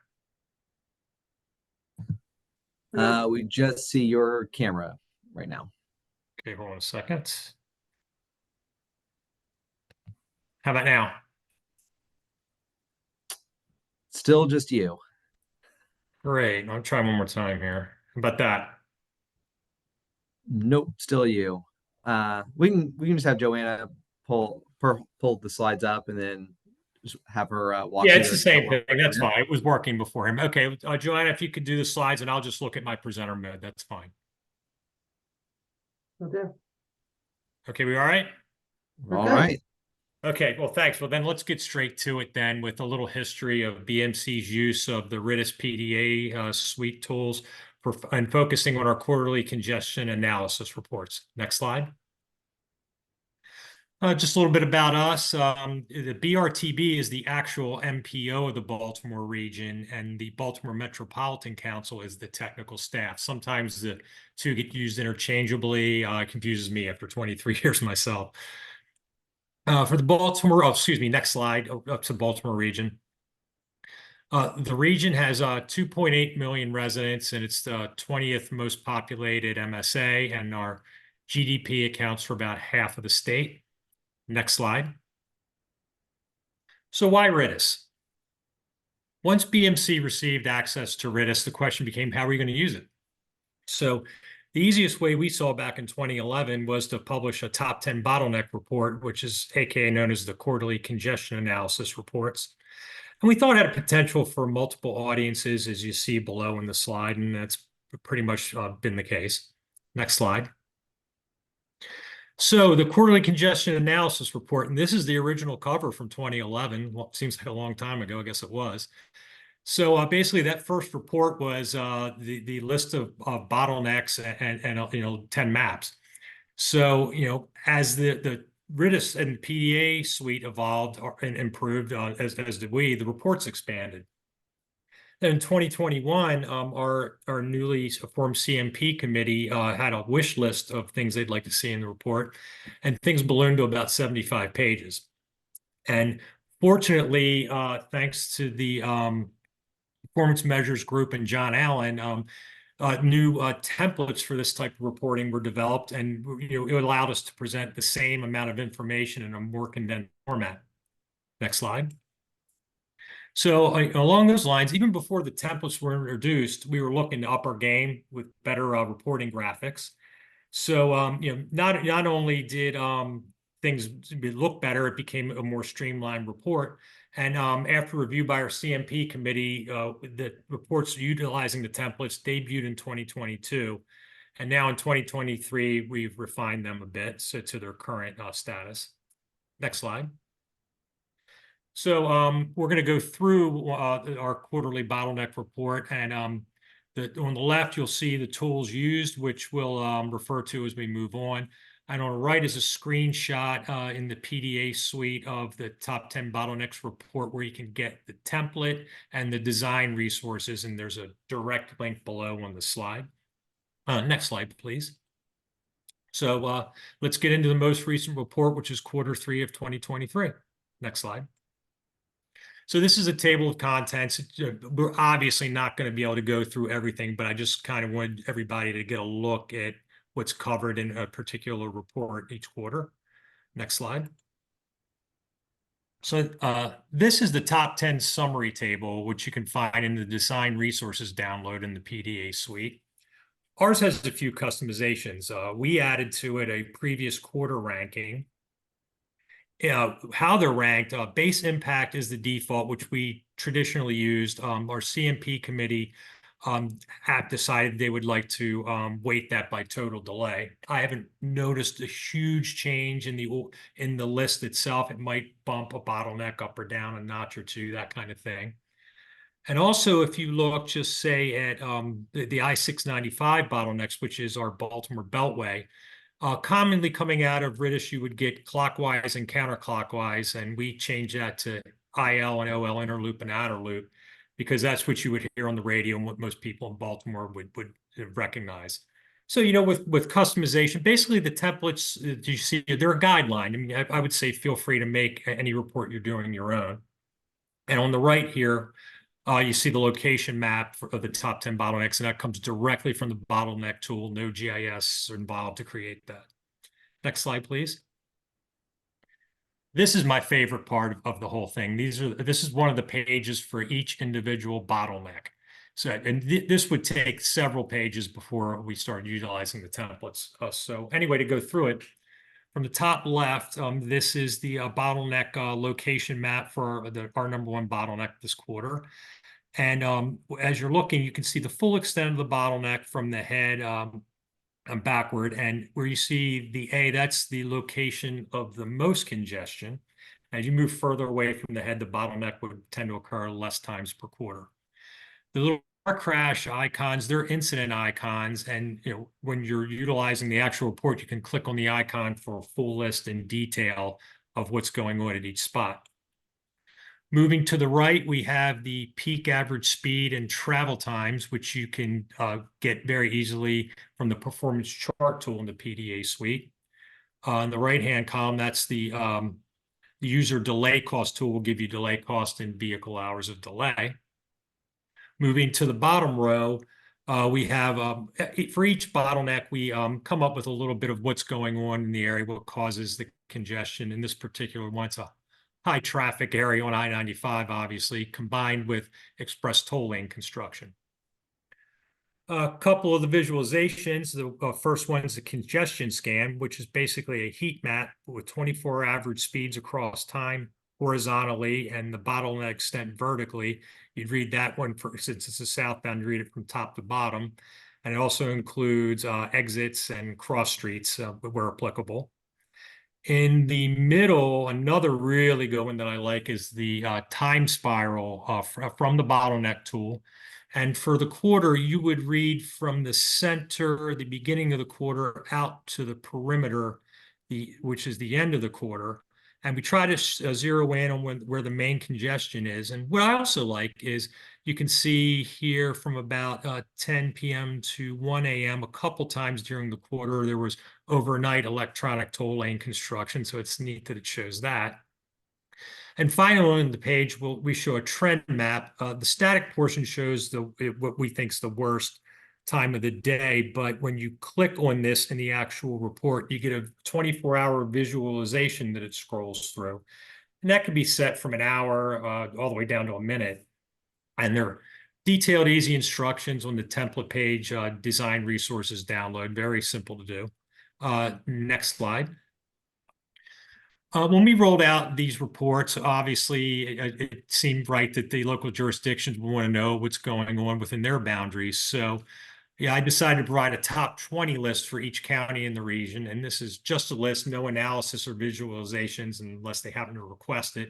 We just see your camera right now. Okay, hold on a second. How about now? Still just you. Great. I'll try one more time here. How about that? Nope, still you. We can just have Joanna pull the slides up and then just have her walk Yeah, you it's the through same what thing. we're That's doing. fine. It was working before him. Okay, Joanna, if you could do the slides and I'll just look at my presenter mode. That's fine. Will do. Okay, we all right? We're All good. right. Okay, well, thanks. Well, then let's get straight to it then with a little history of BMC's use of the RITIS-PDA suite tools and focusing on our quarterly congestion analysis reports. Next slide. Just a little bit about us. The BRTB is the actual MPO of the Baltimore region, and the Baltimore Metropolitan Council is the technical staff. Sometimes the two get used interchangeably. It confuses me after 23 years myself. For the Baltimore, oh, excuse me, next slide, up to Baltimore region. The region has 2.8 million residents, and it's the 20th most populated MSA, and our GDP accounts for about half of the state. Next slide. So why RITIS? Once BMC received access to RITIS, the question became, how are we going to use it? So the easiest way we saw back in 2011 was to publish a top 10 bottleneck report, which is AKA known as the quarterly congestion analysis reports. And we thought it had potential for multiple audiences, as you see below in the slide, and that's pretty much been the case. Next slide. So the quarterly congestion analysis report, and this is the original cover from 2011. Well, it seems like a long time ago. I guess it was. So basically, that first report was the list of bottlenecks and 10 maps. So as the RITIS and PDA suite evolved and improved, as did we, the reports expanded. In 2021, our newly formed CMP committee had a wish list of things they'd like to see in the report, and things ballooned to about 75 pages. And fortunately, thanks to the performance measures group and John Allen, new templates for this type of reporting were developed, and it allowed us to present the same amount of information in a more condensed format. Next slide. So along those lines, even before the templates were introduced, we were looking to up our game with better reporting graphics. So not only did things look better, it became a more streamlined report. And after review by our CMP committee, the reports utilizing the templates debuted in 2022. And now in 2023, we've refined them a bit to their current status. Next slide. So we're going to go through our quarterly bottleneck report, and on the left, you'll see the tools used, which we'll refer to as we move on. And on the right is a screenshot in the PDA suite of the top 10 bottlenecks report, where you can get the template and the design resources, and there's a direct link below on the slide. Next slide, please. So let's get into the most recent report, which is Q3 of 2023. Next slide. So this is a table of contents. We're obviously not going to be able to go through everything, but I just kind of wanted everybody to get a look at what's covered in a particular report each quarter. Next slide. So this is the top 10 summary table, which you can find in the design resources download in the PDA suite. Ours has a few customizations. We added to it a previous quarter ranking. How they're ranked, base impact is the default, which we traditionally used. Our CMP committee have decided they would like to weight that by total delay. I haven't noticed a huge change in the list itself. It might bump a bottleneck up or down a notch or two, that kind of thing. And also, if you look, just say at the I-695 bottlenecks, which is our Baltimore Beltway, commonly coming out of RITIS, you would get clockwise and counterclockwise, and we changed that to IL and OL, inner loop and outer loop, because that's what you would hear on the radio and what most people in Baltimore would recognize. So, with customization, basically the templates you see, they're a guideline. I mean, I would say feel free to make any report you're doing your own. And on the right here, you see the location map of the top 10 bottlenecks, and that comes directly from the bottleneck tool. No GIS involved to create that. Next slide, please. This is my favorite part of the whole thing. This is one of the pages for each individual bottleneck. So, and this would take several pages before we start utilizing the templates. So anyway, to go through it, From the top left, this is the bottleneck location map for our number one bottleneck this quarter. And as you're looking, you can see the full extent of the bottleneck from the head and backward. And where you see the A, that's the location of the most congestion. As you move further away from the head, the bottleneck would tend to occur less times per quarter. The little car crash icons, they're incident icons. And when you're utilizing the actual report, you can click on the icon for a full list and detail of what's going on at each spot. Moving to the right, we have the peak average speed and travel times, which you can get very easily from the performance chart tool in the PDA suite. On the right-hand column, that's the user delay cost tool will give you delay cost and vehicle hours of delay. Moving to the bottom row, we have, for each bottleneck, we come up with a little bit of what's going on in the area, what causes the congestion. In this particular one, it's a high traffic area on I-95, obviously, combined with express toll lane construction. A couple of the visualizations, the first one is a congestion scan, which is basically a heat map with 24 average speeds across time horizontally and the bottleneck extent vertically. You'd read that one, since it's a southbound, you read it from top to bottom. And it also includes exits and cross streets where applicable. In the middle, another really good one that I like is the time spiral from the bottleneck tool. And for the quarter, you would read from the center, the beginning of the quarter, out to the perimeter, which is the end of the quarter. And we try to zero in on where the main congestion is. And what I also like is you can see here from about 10 p.m. to 1 a.m. a couple times during the quarter, there was overnight electronic toll lane construction. So it's neat that it shows that. And finally, on the page, we show a trend map. The static portion shows what we think is the worst time of the day. But when you click on this in the actual report, you get a 24-hour visualization that it scrolls through. And that can be set from an hour all the way down to a minute. And there are detailed, easy instructions on the template page, design resources download, very simple to do. Next slide. When we rolled out these reports, obviously, it seemed right that the local jurisdictions would want to know what's going on within their boundaries. So, yeah, I decided to provide a top 20 list for each county in the region. And this is just a list, no analysis or visualizations unless they happen to request it.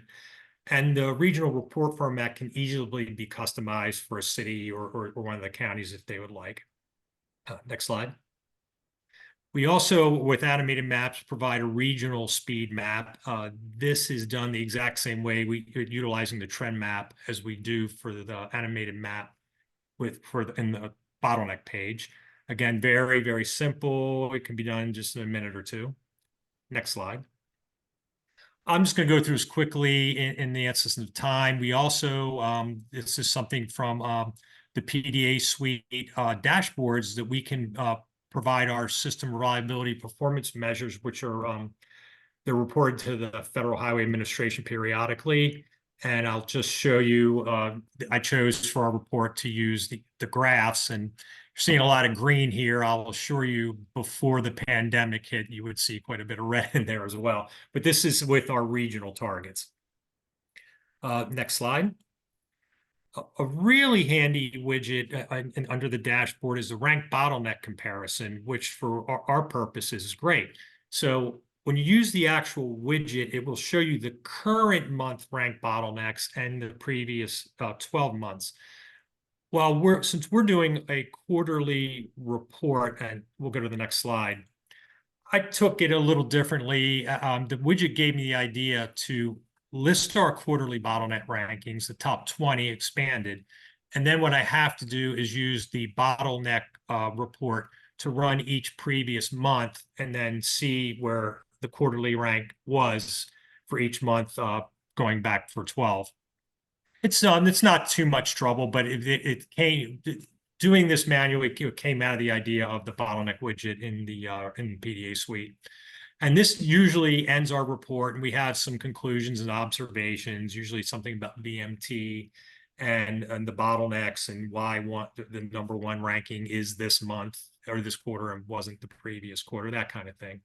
And the regional report format can easily be customized for a city or one of the counties if they would like. Next slide. We also, with animated maps, provide a regional speed map. This is done the exact same way, utilizing the trend map as we do for the animated map in the bottleneck page. Again, very, very simple. It can be done in just a minute or two. Next slide. I'm just going to go through this quickly in the essence of time. We also, this is something from the PDA suite dashboards that we can provide our system reliability performance measures, which are they're reported to the Federal Highway Administration periodically. And I'll just show you, I chose for our report to use the graphs, and you're seeing a lot of green here. I'll assure you before the pandemic hit, you would see quite a bit of red in there as well. But this is with our regional targets. Next slide. A really handy widget under the dashboard is the ranked bottleneck comparison, which for our purposes is great. So when you use the actual widget, it will show you the current month ranked bottlenecks and the previous 12 months. Well, since we're doing a quarterly report, and we'll go to the next slide, I took it a little differently. The widget gave me the idea to list our quarterly bottleneck rankings, the top 20 expanded. And then what I have to do is use the bottleneck report to run each previous month and then see where the quarterly rank was for each month going back for 12. It's not too much trouble, but doing this manually, it came out of the idea of the bottleneck widget in the PDA suite. And this usually ends our report, and we have some conclusions and observations, usually something about VMT and the bottlenecks and why the number one ranking is this month or this quarter and wasn't the previous quarter, that kind of thing.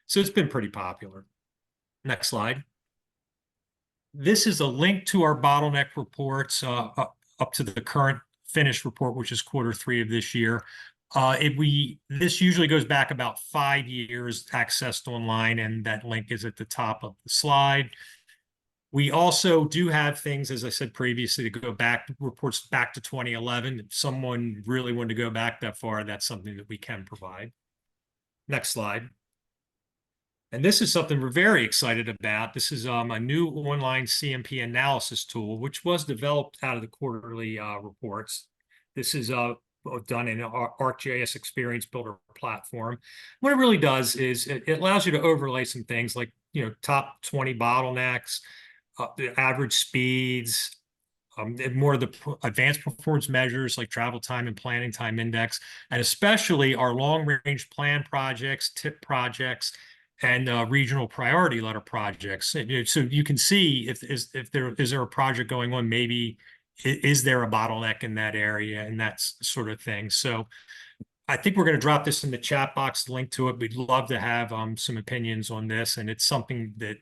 So it's been pretty popular. Next slide. This is a link to our bottleneck reports up to the current finished report, which is Q3 of this year. This usually goes back about 5 years, accessed online, and that link is at the top of the slide. We also do have things, as I said previously, to go back, reports back to 2011. If someone really wanted to go back that far, that's something that we can provide. Next slide. And this is something we're very excited about. This is a new online CMP analysis tool, which was developed out of the quarterly reports. This is done in our ArcGIS Experience Builder platform. What it really does is it allows you to overlay some things like, top 20 bottlenecks, the average speeds, more of the advanced performance measures like travel time and planning time index, and especially our long-range plan projects, TIP projects, and regional priority letter projects. So you can see if there is a project going on, maybe is there a bottleneck in that area, and that sort of thing. So I think we're going to drop this in the chat box, link to it. We'd love to have some opinions on this, and it's something that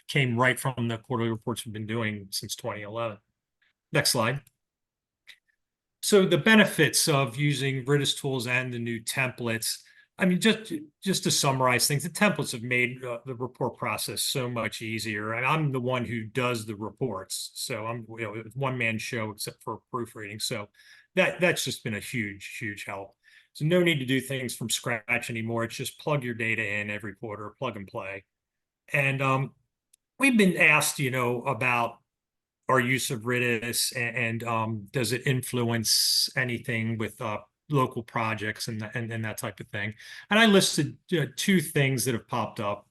came right from the quarterly reports we've been doing since 2011. Next slide. So the benefits of using RITIS tools and the new templates. I mean, just to summarize things, the templates have made the report process so much easier. And I'm the one who does the reports, so I'm one-man show except for proofreading. So that's just been a huge help. So no need to do things from scratch anymore. It's just plug your data in every quarter, plug and play. And we've been asked, about our use of RITIS and does it influence anything with local projects and that type of thing. And I listed 2 things that have popped up.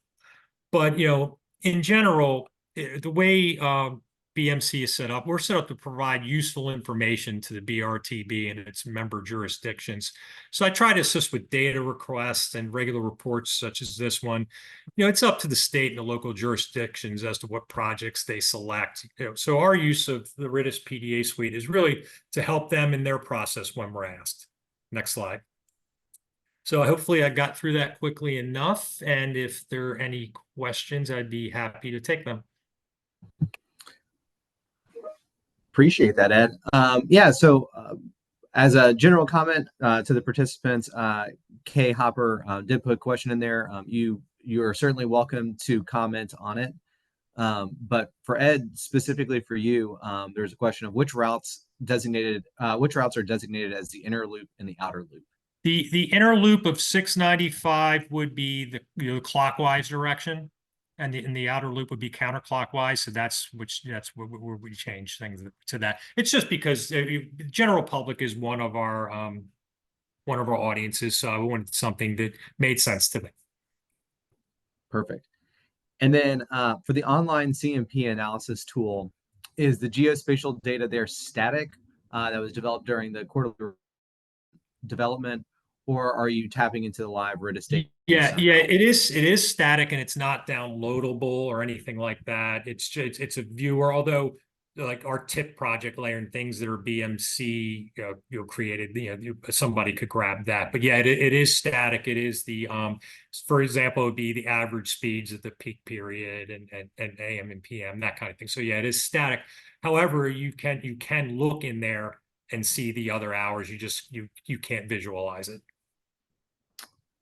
But, in general, the way BMC is set up, we're set up to provide useful information to the BRTB and its member jurisdictions. So I try to assist with data requests and regular reports such as this one. It's up to the state and the local jurisdictions as to what projects they select. So our use of the RITIS-PDA suite is really to help them in their process when we're asked. Next slide. So hopefully I got through that quickly enough. And if there are any questions, I'd be happy to take them. Appreciate that, Ed. Yeah, so as a general comment to the participants, Kay Hopper did put a question in there. You are certainly welcome to comment on it. But for Ed, specifically for you, there's a question of which routes are designated as the inner loop and the outer loop. The inner loop of 695 would be the clockwise direction, and the outer loop would be counterclockwise. So that's where we change things to that. It's just because the general public is one of our audiences, so we wanted something that made sense to them. Perfect. And then for the online CMP analysis tool, is the geospatial data there static that was developed during the quarterly development, or are you tapping into the live RITIS data? Yeah, it is static, and it's not downloadable or anything like that. It's a viewer, although like our TIP project layer and things that are BMC created, somebody could grab that. But yeah, it is static. It is the for example, it would be the average speeds at the peak period and AM and PM, that kind of thing. So yeah, it is static. However, you can look in there and see the other hours. You can't visualize it.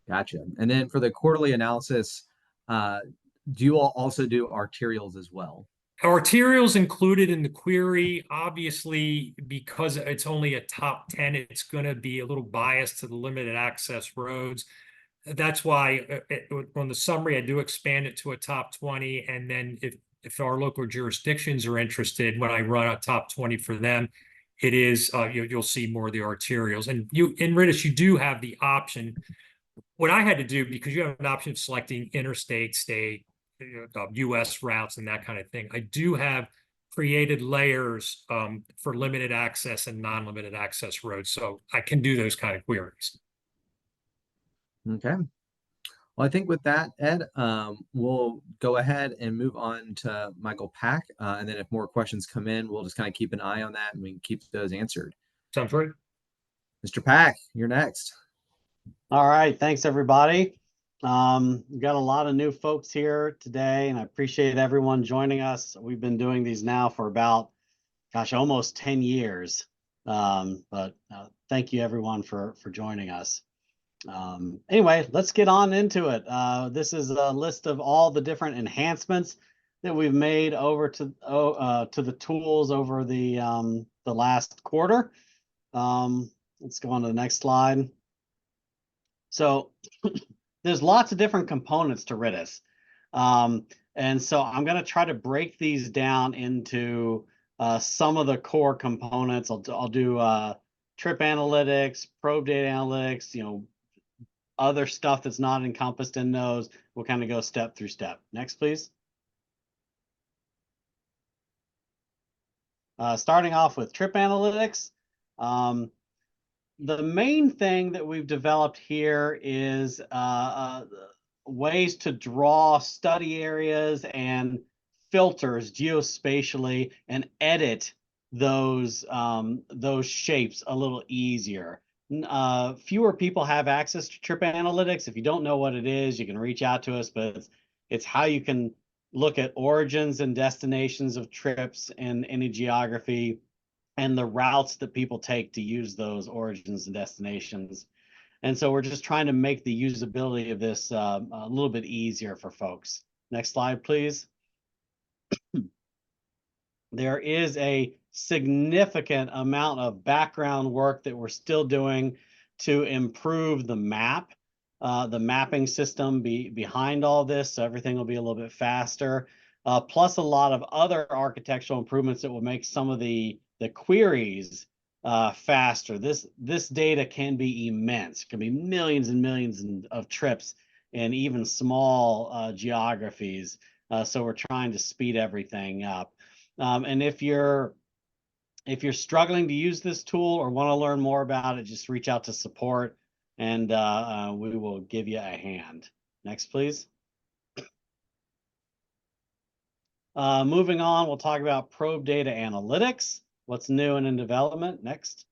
Gotcha. And then for the quarterly analysis, do you all also do arterials as well? Arterials included in the query, obviously, because it's only a top 10, it's going to be a little biased to the limited access roads. That's why on the summary, I do expand it to a top 20. And then if our local jurisdictions are interested, when I run a top 20 for them, it is, you'll see more of the arterials. And in RITIS, you do have the option. What I had to do, because you have an option of selecting interstate, state, US routes and that kind of thing, I do have created layers for limited access and non-limited access roads. So I can do those kind of queries. Okay. Well, I think with that, Ed, we'll go ahead and move on to Michael Pack. And then if more questions come in, we'll just kind of keep an eye on that and we can keep those answered. Sounds right. Mr. Pack, you're next. All right. Thanks, everybody. We've got a lot of new folks here today, and I appreciate everyone joining us. We've been doing these now for about, gosh, almost 10 years. But thank you everyone for joining us. Anyway, let's get on into it. This is a list of all the different enhancements that we've made over to the tools over the last quarter. Let's go on to the next slide. So there's lots of different components to RITIS. And so I'm going to try to break these down into some of the core components. I'll do trip analytics, probe data analytics, other stuff that's not encompassed in those. We'll kind of go step through step. Next, please. Starting off with trip analytics. The main thing that we've developed here is ways to draw study areas and filters geospatially and edit those shapes a little easier. Fewer people have access to trip analytics. If you don't know what it is, you can reach out to us, but it's how you can look at origins and destinations of trips in any geography and the routes that people take to use those origins and destinations. And so we're just trying to make the usability of this a little bit easier for folks. Next slide, please. There is a significant amount of background work that we're still doing to improve the mapping system behind all this, so everything will be a little bit faster. Plus a lot of other architectural improvements that will make some of the queries faster. This data can be immense. It can be millions and millions of trips in even small geographies. So we're trying to speed everything up. And if you're struggling to use this tool or want to learn more about it, just reach out to support and we will give you a hand. Next, please. Moving on, we'll talk about probe data analytics. What's new and in development? Next.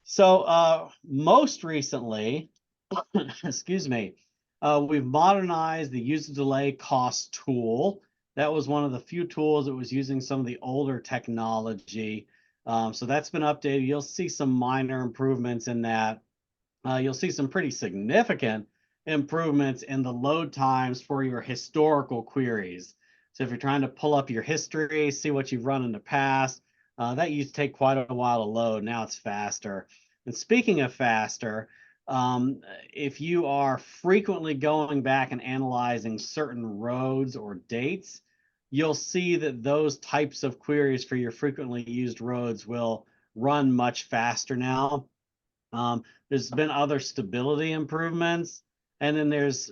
So most recently, excuse me, we've modernized the user delay cost tool. That was one of the few tools that was using some of the older technology. So that's been updated. You'll see some minor improvements in that. You'll see some pretty significant improvements in the load times for your historical queries. So if you're trying to pull up your history, see what you've run in the past, that used to take quite a while to load. Now it's faster. And speaking of faster, if you are frequently going back and analyzing certain roads or dates, you'll see that those types of queries for your frequently used roads will run much faster now. There's been other stability improvements. And then there's,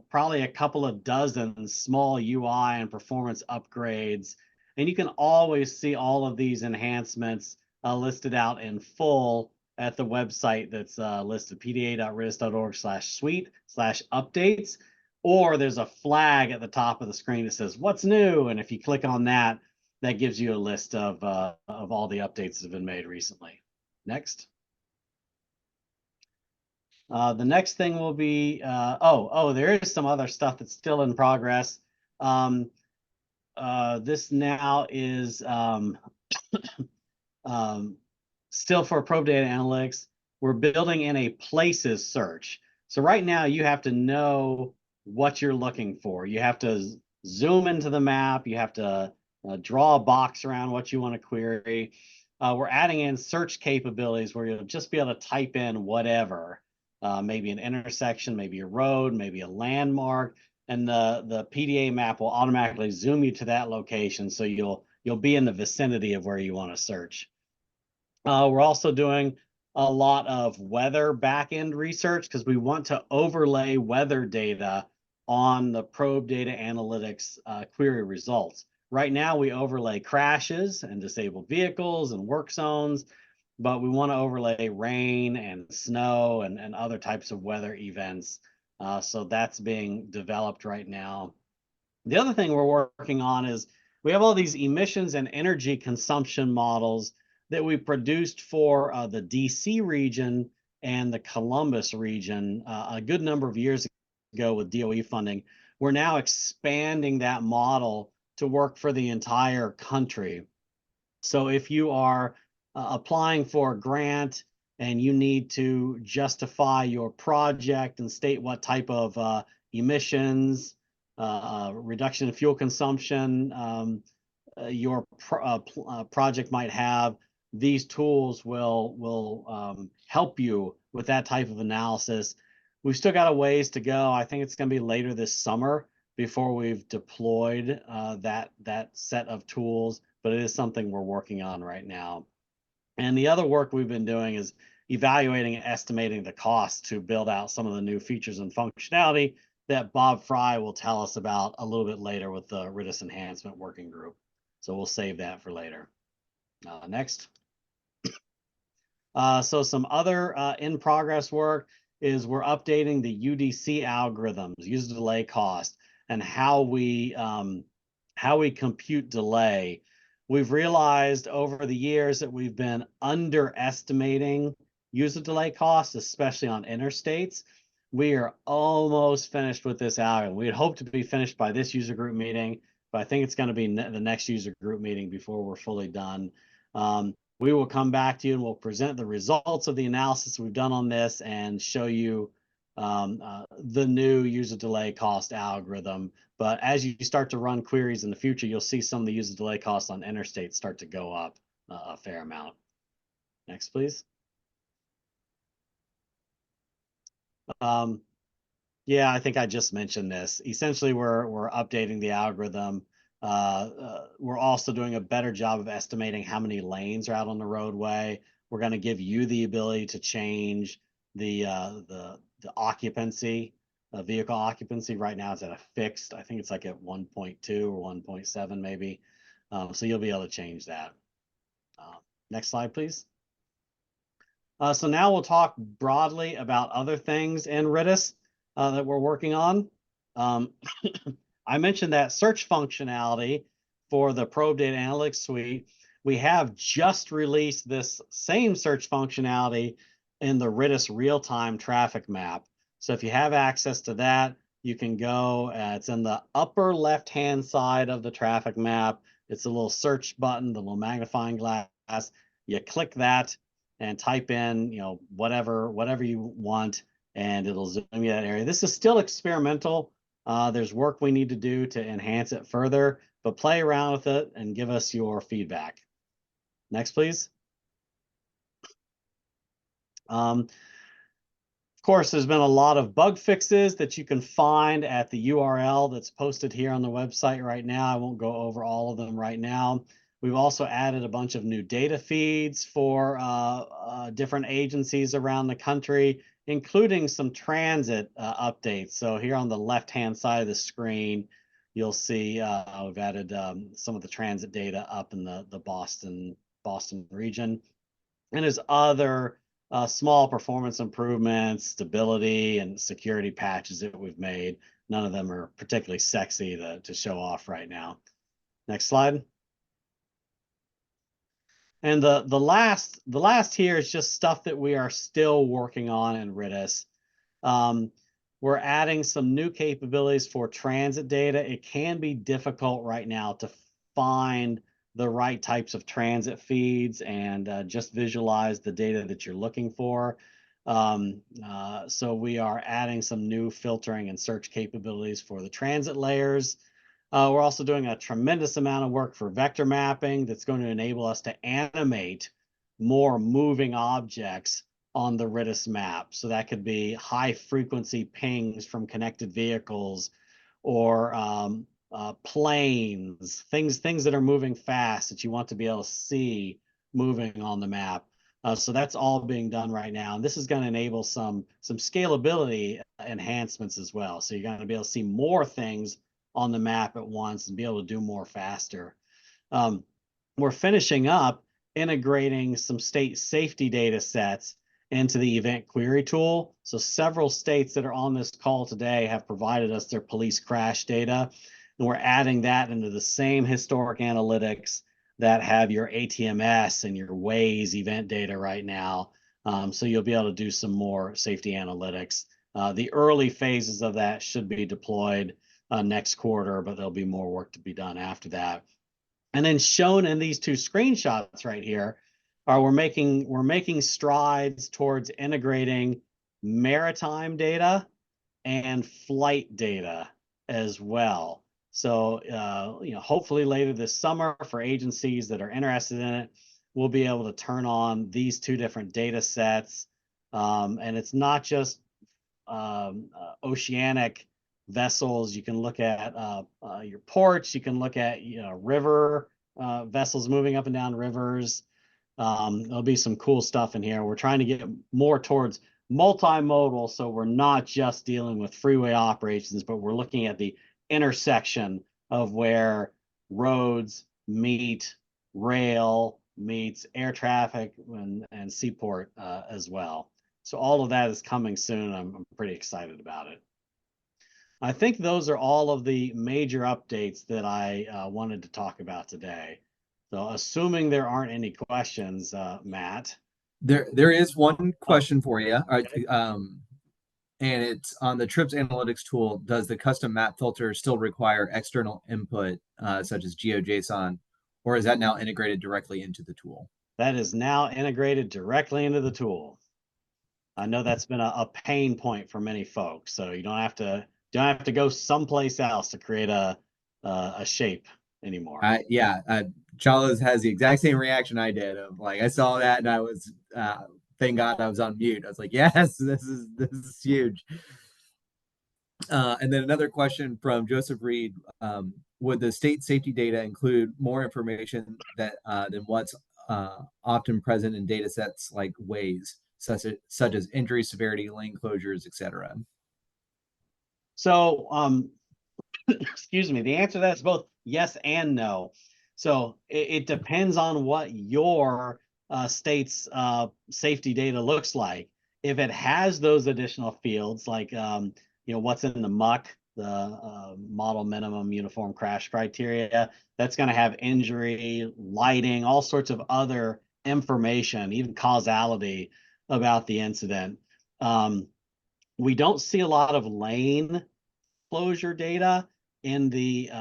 probably a couple of dozen small UI and performance upgrades. And you can always see all of these enhancements listed out in full at the website that's listed, pda.ritis.org/suite/updates. Or there's a flag at the top of the screen that says, what's new? And if you click on that, that gives you a list of all the updates that have been made recently. Next. The next thing will be, there is some other stuff that's still in progress. This now is still for probe data analytics. We're building in a places search. So right now you have to know what you're looking for. You have to zoom into the map. You have to draw a box around what you want to query. We're adding in search capabilities where you'll just be able to type in whatever. Maybe an intersection, maybe a road, maybe a landmark, and the PDA map will automatically zoom you to that location, so you'll be in the vicinity of where you want to search. We're also doing a lot of weather backend research because we want to overlay weather data on the probe data analytics query results. Right now, we overlay crashes and disabled vehicles and work zones, but we want to overlay rain and snow and other types of weather events. So that's being developed right now. The other thing we're working on is we have all these emissions and energy consumption models that we produced for the DC region and the Columbus region a good number of years ago with DOE funding. We're now expanding that model to work for the entire country. So if you are applying for a grant and you need to justify your project and state what type of emissions, reduction in fuel consumption your project might have, these tools will help you with that type of analysis. We've still got a ways to go. I think it's going to be later this summer before we've deployed that set of tools, but it is something we're working on right now. And the other work we've been doing is evaluating and estimating the cost to build out some of the new features and functionality that Bob Frey will tell us about a little bit later with the RITIS Enhancement Working Group. So we'll save that for later. Next. So some other in progress work is we're updating the UDC algorithms, user delay cost, and how we compute delay. We've realized over the years that we've been underestimating user delay costs, especially on interstates. We are almost finished with this algorithm. We had hoped to be finished by this user group meeting, but I think it's going to be the next user group meeting before we're fully done. We will come back to you and we'll present the results of the analysis we've done on this and show you the new user delay cost algorithm. But as you start to run queries in the future, you'll see some of the user delay costs on interstate start to go up a fair amount. Next, please. Yeah, I think I just mentioned this. Essentially, we're updating the algorithm. We're also doing a better job of estimating how many lanes are out on the roadway. We're going to give you the ability to change the occupancy, vehicle occupancy. Right now it's at a fixed, I think it's like at 1.2 or 1.7 maybe. So you'll be able to change that. Next slide, please. So now we'll talk broadly about other things in RITIS that we're working on. I mentioned that search functionality for the Probe Data Analytics Suite. We have just released this same search functionality in the RITIS real-time traffic map. So if you have access to that, you can go, it's in the upper left-hand side of the traffic map. It's a little search button, the little magnifying glass. You click that and type in, whatever you want, and it'll zoom you that area. This is still experimental. There's work we need to do to enhance it further, but play around with it and give us your feedback. Next, please. Of course, there's been a lot of bug fixes that you can find at the URL that's posted here on the website right now. I won't go over all of them right now. We've also added a bunch of new data feeds for different agencies around the country, including some transit updates. So here on the left-hand side of the screen, you'll see we've added some of the transit data up in the Boston region. And there's other small performance improvements, stability, and security patches that we've made. None of them are particularly sexy to show off right now. Next slide. And the last here is just stuff that we are still working on in RITIS. We're adding some new capabilities for transit data. It can be difficult right now to find the right types of transit feeds and just visualize the data that you're looking for. So we are adding some new filtering and search capabilities for the transit layers. We're also doing a tremendous amount of work for vector mapping that's going to enable us to animate more moving objects on the RITIS map. So that could be high frequency pings from connected vehicles or planes, things that are moving fast that you want to be able to see moving on the map. So that's all being done right now. And this is going to enable some scalability enhancements as well. So you're going to be able to see more things on the map at once and be able to do more faster. We're finishing up integrating some state safety data sets into the event query tool. So several states that are on this call today have provided us their police crash data, and we're adding that into the same historic analytics that have your ATMS and your Waze event data right now. So you'll be able to do some more safety analytics. The early phases of that should be deployed next quarter, but there'll be more work to be done after that. And then shown in these two screenshots right here are we're making strides towards integrating maritime data and flight data as well. So hopefully later this summer, for agencies that are interested in it, we'll be able to turn on these two different data sets. And it's not just oceanic vessels. You can look at your ports. You can look at river vessels moving up and down rivers. There'll be some cool stuff in here. We're trying to get more towards multimodal, so we're not just dealing with freeway operations, but we're looking at the intersection of where roads meet rail, meets air traffic, and seaport as well. So all of that is coming soon. I'm pretty excited about it. I think those are all of the major updates that I wanted to talk about today. So assuming there aren't any questions, Matt. There is one question for you. And it's on the Trips analytics tool. Does the custom map filter still require external input, such as GeoJSON, or is that now integrated directly into the tool? That is now integrated directly into the tool. I know that's been a pain point for many folks, so you don't have to go someplace else to create a shape anymore. Chala's has the exact same reaction I did. Of like, I saw that and I was thank God I was on mute. I was like, yes, this is huge. And then another question from Joseph Reed: would the state safety data include more information than what's often present in data sets like Waze, such as injury severity, lane closures, etc.? So, excuse me, the answer to that is both yes and no. So it depends on what your state's safety data looks like. If it has those additional fields, like what's in the MUC, the model minimum uniform crash criteria, that's going to have injury, lighting, all sorts of other information, even causality about the incident. We don't see a lot of lane closure data in the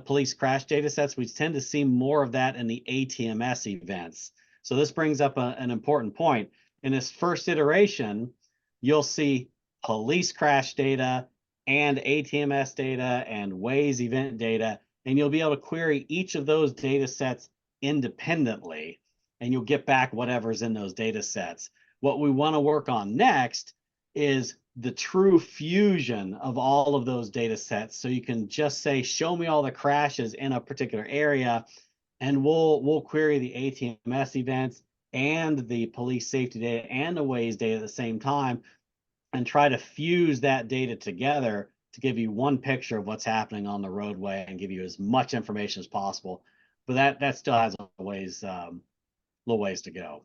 police crash data sets. We tend to see more of that in the ATMS events. So this brings up an important point. In this first iteration, you'll see police crash data and ATMS data and Waze event data, and you'll be able to query each of those data sets independently, and you'll get back whatever's in those data sets. What we want to work on next is the true fusion of all of those data sets. So you can just say, show me all the crashes in a particular area, and we'll query the ATMS events and the police safety data and the Waze data at the same time, and try to fuse that data together to give you one picture of what's happening on the roadway and give you as much information as possible. But that still has a little ways to go.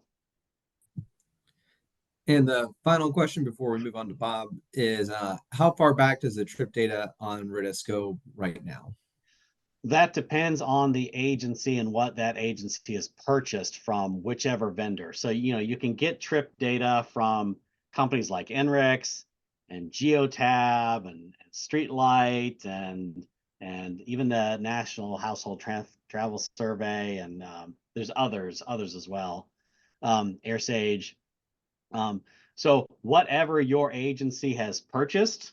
And the final question before we move on to Bob is, how far back does the trip data on RITIS go right now? That depends on the agency and what that agency has purchased from whichever vendor. So, you can get trip data from companies like NRIX and Geotab and Streetlight and even the National Household Travel Survey, and there's others as well, AirSage. So whatever your agency has purchased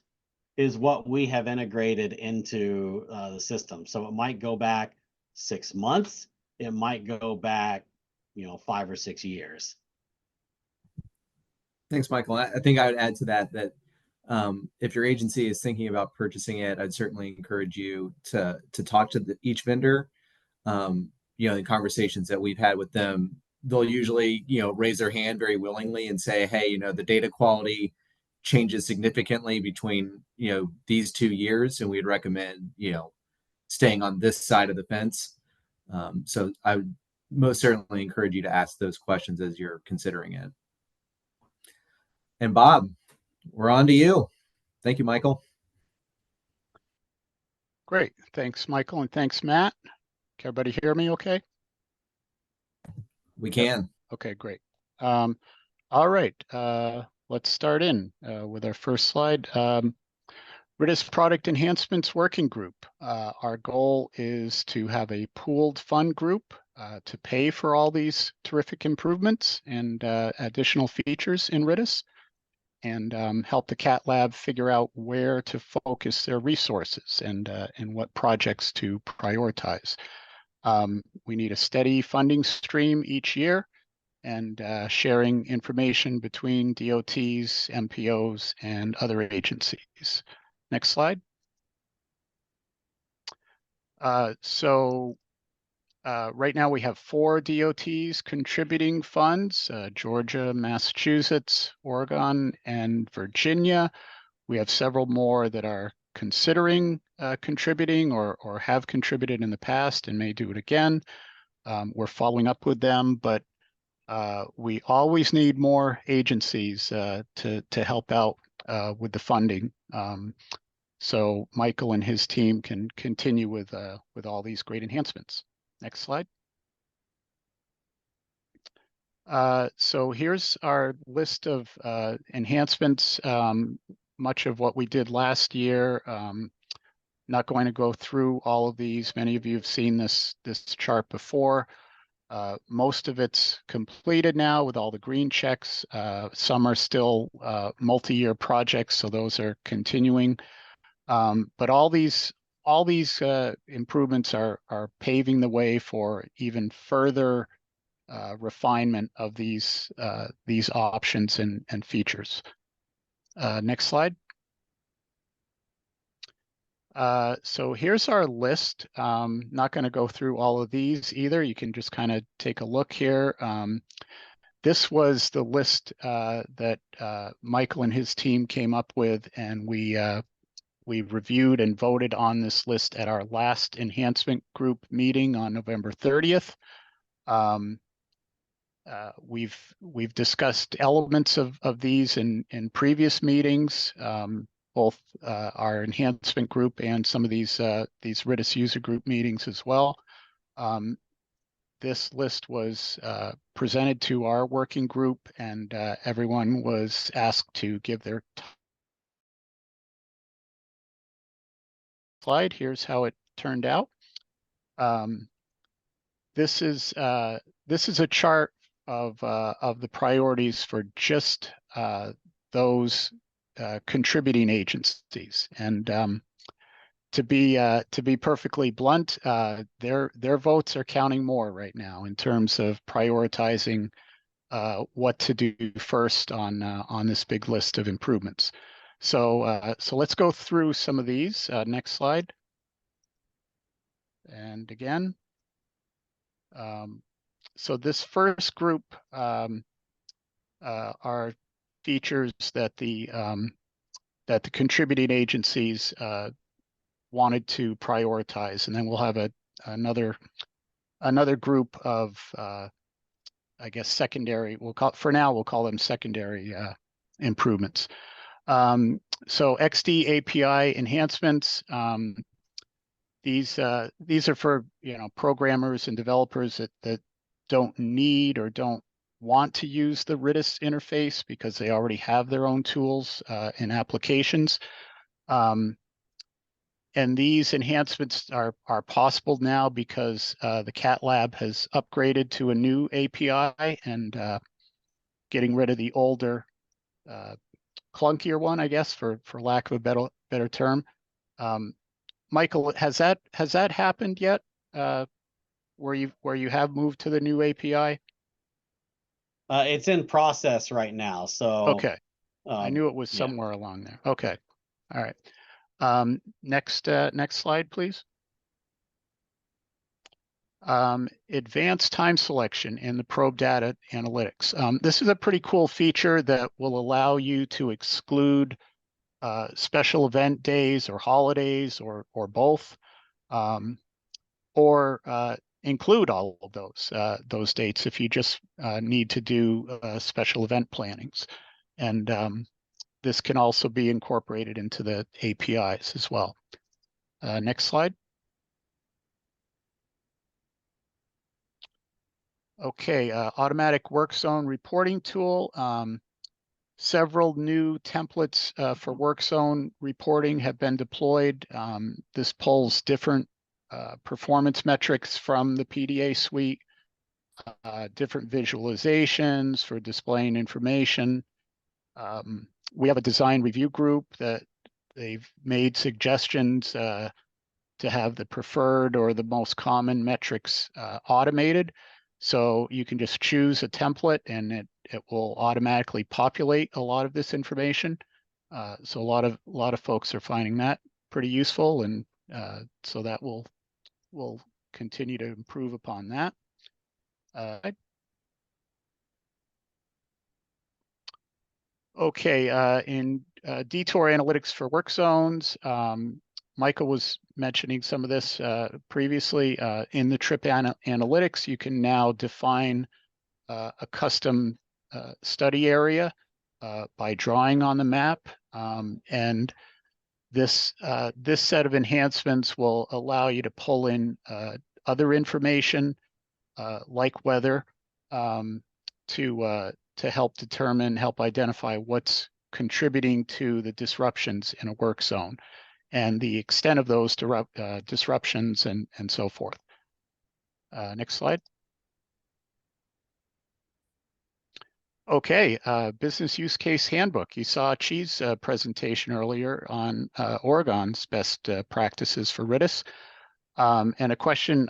is what we have integrated into the system. So it might go back 6 months. It might go back, 5 or 6 years. Thanks, Michael. I think I would add to that if your agency is thinking about purchasing it, I'd certainly encourage you to talk to each vendor. The conversations that we've had with them, they'll usually, raise their hand very willingly and say, hey, the data quality changes significantly between, these 2 years, and we'd recommend, staying on this side of the fence. So I would most certainly encourage you to ask those questions as you're considering it. And Bob, we're on to you. Thank you, Michael. Great. Thanks, Michael, and thanks, Matt. Can everybody hear me okay? We can. Okay, great. All right, let's start in with our first slide. RITIS Product Enhancements Working Group. Our goal is to have a pooled fund group to pay for all these terrific improvements and additional features in RITIS, and help the CATT lab figure out where to focus their resources and what projects to prioritize. We need a steady funding stream each year, and sharing information between DOTs, MPOs, and other agencies. Next slide. Right now we have 4 DOTs contributing funds, Georgia, Massachusetts, Oregon, and Virginia. We have several more that are considering contributing or have contributed in the past and may do it again. We're following up with them, but we always need more agencies to help out with the funding. So Michael and his team can continue with all these great enhancements. Next slide. So here's our list of enhancements. Much of what we did last year. Not going to go through all of these. Many of you have seen this chart before. Most of it's completed now with all the green checks. Some are still multi-year projects, so those are continuing. But all these improvements are paving the way for even further refinement of these options and features. Next slide. So here's our list. Not going to go through all of these either. You can just kind of take a look here. This was the list that Michael and his team came up with, and we reviewed and voted on this list at our last enhancement group meeting on November 30th. We've discussed elements of these in previous meetings. Both our enhancement group and some of these RITIS user group meetings as well. This list was presented to our working group, and everyone was asked to give their slide. Here's how it turned out. This is a chart of the priorities for just those contributing agencies, and to be perfectly blunt, their votes are counting more right now in terms of prioritizing what to do first on this big list of improvements. So let's go through some of these. Next slide. And again, so this first group are features that the contributing agencies wanted to prioritize, and then we'll have another group of I guess secondary. We'll call them secondary improvements. So XD API enhancements. These are for programmers and developers that don't need or don't want to use the RITIS interface because they already have their own tools and applications. And these enhancements are possible now because the CATT lab has upgraded to a new API and getting rid of the older, clunkier one, I guess, for lack of a better term. Michael, has that happened yet? Where you have moved to the new API? It's in process right now. So okay, I knew it was somewhere along there. Okay, all right. Next slide, please. Advanced time selection in the probe data analytics. This is a pretty cool feature that will allow you to exclude special event days or holidays or both, or include all of those dates if you just need to do special event plannings. And this can also be incorporated into the APIs as well. Next slide. Okay, automatic work zone reporting tool. Several new templates for work zone reporting have been deployed. This pulls different performance metrics from the PDA suite, different visualizations for displaying information. We have a design review group that they've made suggestions to have the preferred or the most common metrics automated. So you can just choose a template and it will automatically populate a lot of this information. So a lot of folks are finding that pretty useful, and so that will continue to improve upon that. Okay, in detour analytics for work zones, Michael was mentioning some of this previously. In the trip analytics, you can now define a custom study area by drawing on the map. And this set of enhancements will allow you to pull in other information like weather to help identify what's contributing to the disruptions in a work zone and the extent of those disruptions and so forth. Next slide. Okay, business use case handbook. You saw Chi's presentation earlier on Oregon's best practices for RITIS. And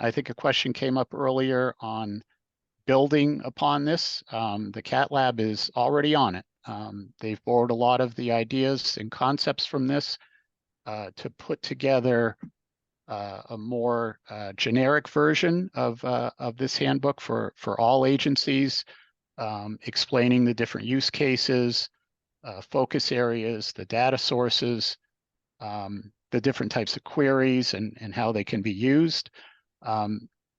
I think a question came up earlier on building upon this. The CATT lab is already on it. They've borrowed a lot of the ideas and concepts from this to put together a more generic version of this handbook for all agencies, explaining the different use cases, focus areas, the data sources, the different types of queries and how they can be used.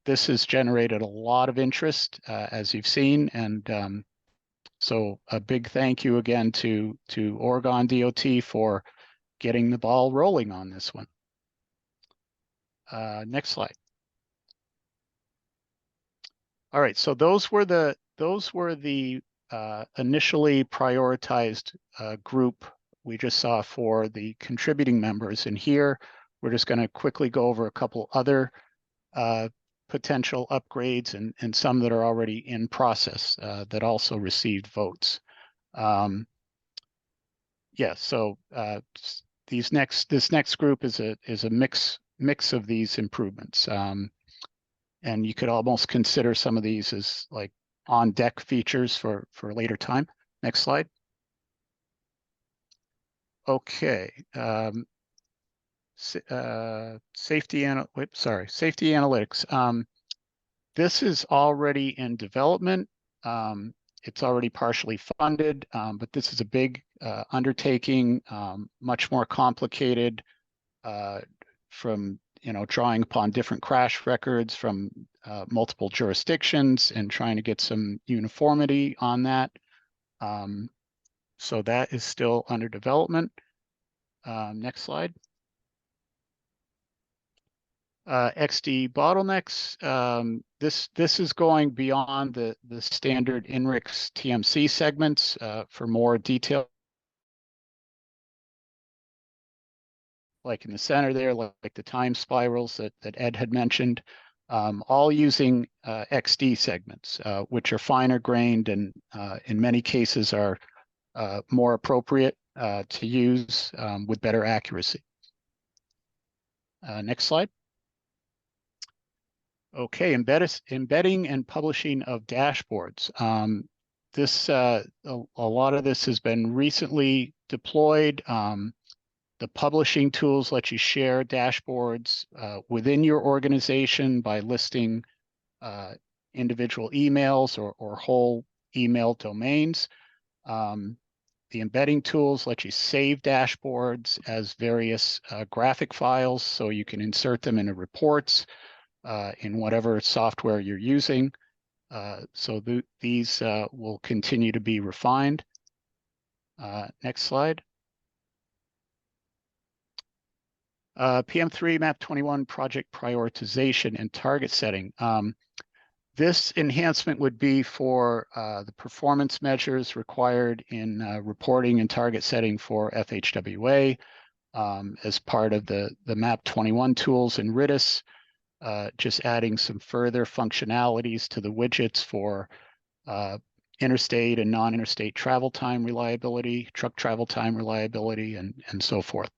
This has generated a lot of interest, as you've seen, and so a big thank you again to Oregon DOT for getting the ball rolling on this one. Next slide. All right, so those were the initially prioritized group we just saw for the contributing members, and here we're just going to quickly go over a couple other potential upgrades and some that are already in process that also received votes. Yeah, so this next group is a mix of these improvements, and you could almost consider some of these as like on deck features for a later time. Next slide. Okay. Safety analytics. This is already in development. It's already partially funded, but this is a big undertaking, much more complicated from drawing upon different crash records from multiple jurisdictions and trying to get some uniformity on that. So that is still under development. Next slide. XD bottlenecks. This is going beyond the standard INRIX TMC segments for more detail. Like in the center there, like the time spirals that Ed had mentioned, all using XD segments, which are finer grained and in many cases are more appropriate to use with better accuracy. Next slide. Okay, embedding and publishing of dashboards. A lot of this has been recently deployed. The publishing tools let you share dashboards within your organization by listing individual emails or whole email domains. The embedding tools let you save dashboards as various graphic files so you can insert them into reports in whatever software you're using. So these will continue to be refined. Next slide. PM3 MAP 21 project prioritization and target setting. This enhancement would be for the performance measures required in reporting and target setting for FHWA as part of the MAP 21 tools in RITIS, just adding some further functionalities to the widgets for interstate and non-interstate travel time reliability, truck travel time reliability, and so forth.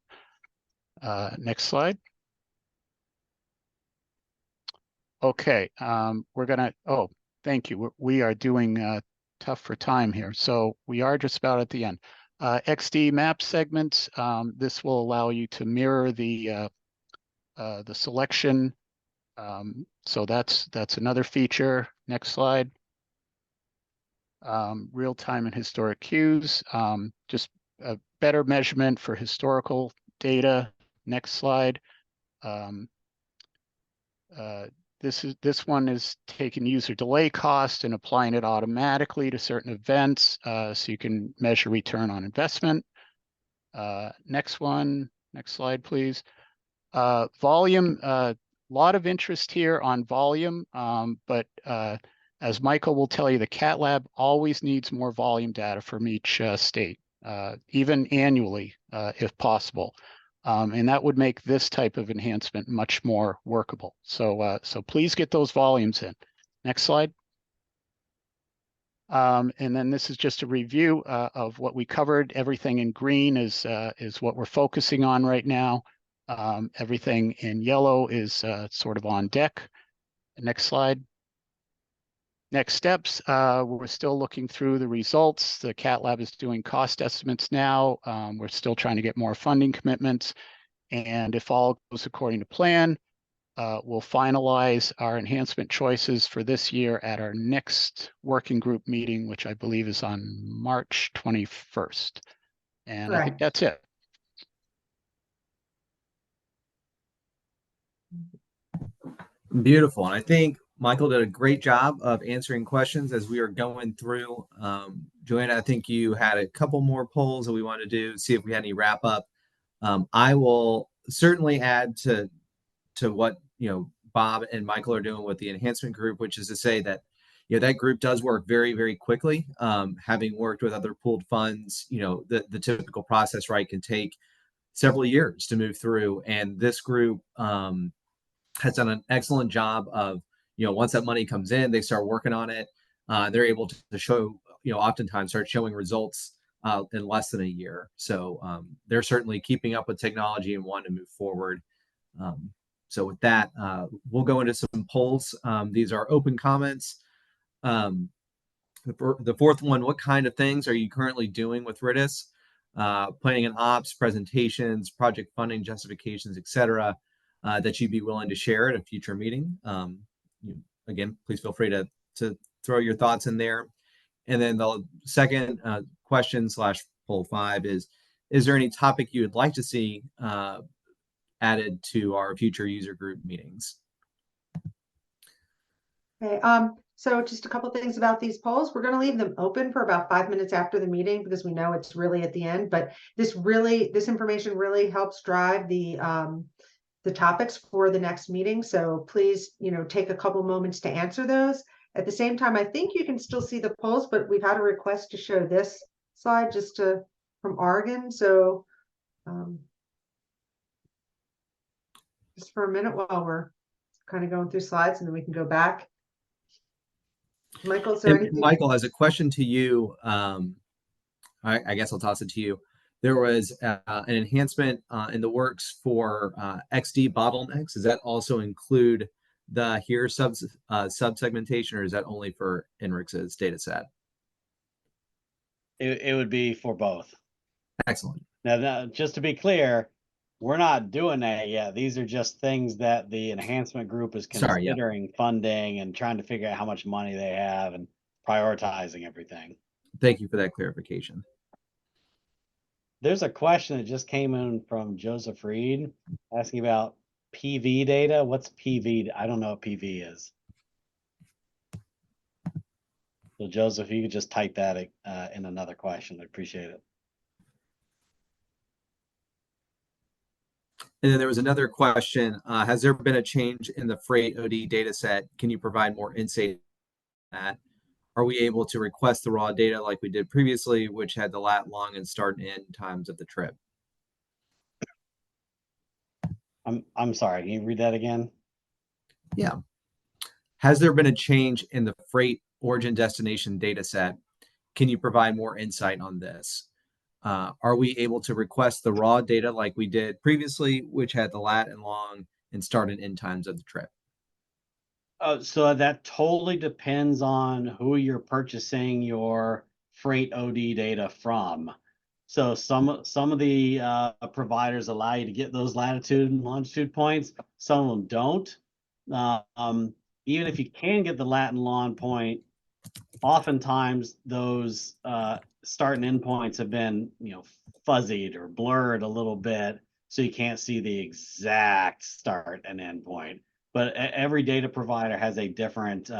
Next slide. Okay, we're gonna, oh, thank you. We are doing tough for time here. So we are just about at the end. XD map segments, this will allow you to mirror the selection. So that's another feature. Next slide. Real-time and historic cues, just a better measurement for historical data. Next slide. This one is taking user delay cost and applying it automatically to certain events, so you can measure return on investment. Next one, next slide, please. Volume, a lot of interest here on volume, but as Michael will tell you, the CATT lab always needs more volume data from each state, even annually, if possible. And that would make this type of enhancement much more workable. So, so please get those volumes in. Next slide. And then this is just a review of what we covered. Everything in green is what we're focusing on right now. Everything in yellow is sort of on deck. Next slide. Next steps, we're still looking through the results. The CATT lab is doing cost estimates now. We're still trying to get more funding commitments. And if all goes according to plan, we'll finalize our enhancement choices for this year at our next working group meeting, which I believe is on March 21st. And I think that's it. Beautiful. And I think Michael did a great job of answering questions as we are going through. Joanna, I think you had a couple more polls that we wanted to do, see if we had any wrap up. I will certainly add to what Bob and Michael are doing with the enhancement group, which is to say that that group does work very, very quickly. Having worked with other pooled funds, the typical process, right, can take several years to move through, and this group has done an excellent job of once that money comes in, they start working on it. They're able to show, oftentimes start showing results in less than a year. So they're certainly keeping up with technology and want to move forward. So with that, we'll go into some polls. These are open comments. The fourth one, what kind of things are you currently doing with RITIS? Planning and ops, presentations, project funding, justifications, etc., that you'd be willing to share at a future meeting. Again, please feel free to throw your thoughts in there. And then the second question / poll 5 is there any topic you would like to see added to our future user group meetings? Okay, so just a couple things about these polls. We're going to leave them open for about 5 minutes after the meeting because we know it's really at the end, but this information really helps drive the topics for the next meeting. So please, take a couple moments to answer those. At the same time, I think you can still see the polls, but we've had a request to show this slide from Oregon. So just for a minute while we're kind of going through slides and then we can go back. Michael, is there anything? Michael, as a question to you, I guess I'll toss it to you. There was an enhancement in the works for XD bottlenecks. Does that also include the here sub-segmentation, or is that only for INRIX's data set? It would be for both. Excellent. Now, just to be clear, we're not doing that yet. These are just things that the enhancement group is considering funding and trying to figure out how much money they have and prioritizing everything. Thank you for that clarification. There's a question that just came in from Joseph Reed asking about PV data. What's PV? I don't know what PV is. So Joseph, you could just type that in another question. I'd appreciate it. And then there was another question. Has there been a change in the Frey OD data set? Can you provide more insight are we able to request the raw data like we did previously, which had the lat, long, and start and end times of the trip? I'm sorry, can you read that again? Yeah. Has there been a change in the freight origin destination data set? Can you provide more insight on this? Are we able to request the raw data like we did previously, which had the lat and long and start and end times of the trip? So that totally depends on who you're purchasing your freight OD data from. So some of the providers allow you to get those latitude and longitude points. Some of them don't. Even if you can get the lat and long point, oftentimes those start and end points have been, fuzzied or blurred a little bit, so you can't see the exact start and end point. But every data provider has a different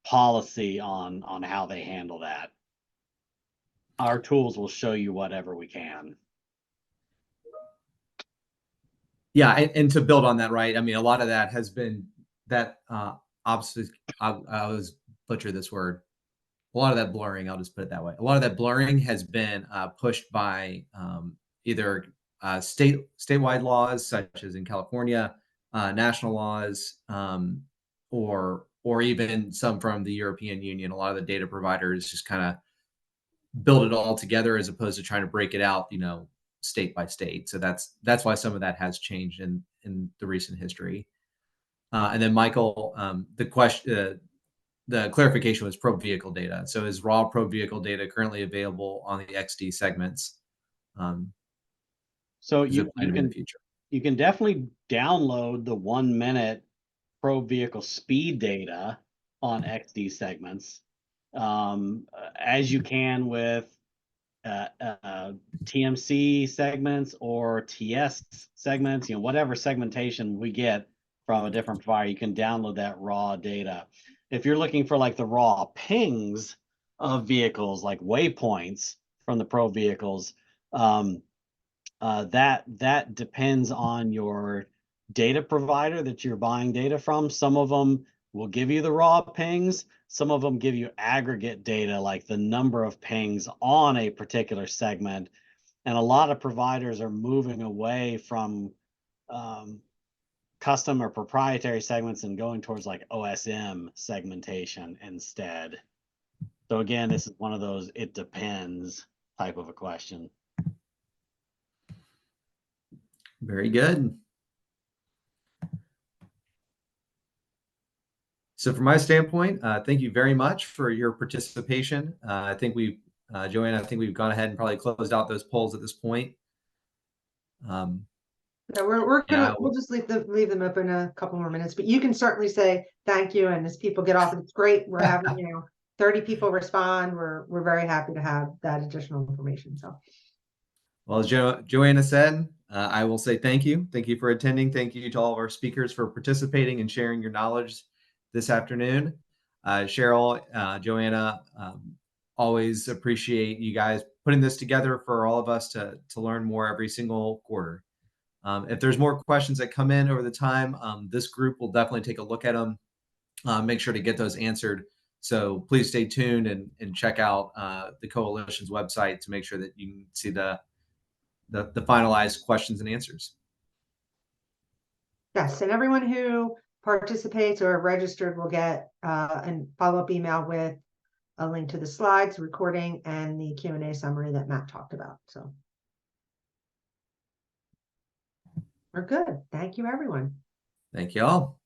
policy on how they handle that. Our tools will show you whatever we can. Yeah, and to build on that, right? I mean, a lot of that has been that obviously, I always butcher this word. A lot of that blurring, I'll just put it that way. A lot of that blurring has been pushed by either statewide laws, such as in California, national laws, or even some from the European Union. A lot of the data providers just kind of build it all together as opposed to trying to break it out, state by state. So that's why some of that has changed in the recent history. And then Michael, the clarification was probe vehicle data. So is raw probe vehicle data currently available on the XD segments? So you can you can definitely download the 1 minute probe vehicle speed data on XD segments, as you can with TMC segments or TS segments. Whatever segmentation we get from a different provider, you can download that raw data. If you're looking for like the raw pings of vehicles, like waypoints from the probe vehicles, that depends on your data provider that you're buying data from. Some of them will give you the raw pings. Some of them give you aggregate data, like the number of pings on a particular segment. And a lot of providers are moving away from custom or proprietary segments and going towards like OSM segmentation instead. So again, this is one of those it depends type of a question. Very good. So from my standpoint, thank you very much for your participation. I think Joanna, I think we've gone ahead and probably closed out those polls at this point. Yeah, we'll just leave them open a couple more minutes, but you can certainly say thank you. And as people get off, it's great. We're having, 30 people respond. We're very happy to have that additional information. So, well, as Joanna said, I will say thank you. Thank you for attending. Thank you to all of our speakers for participating and sharing your knowledge this afternoon. Cheryl, Joanna, always appreciate you guys putting this together for all of us to learn more every single quarter. If there's more questions that come in over the time, this group will definitely take a look at them, make sure to get those answered. So please stay tuned and check out the coalition's website to make sure that you can see the finalized questions and answers. yes, and everyone who participates or registered will get a follow-up email with a link to the slides, recording, and the Q&A summary that Matt talked about. So we're good. Thank you, everyone. Thank you all.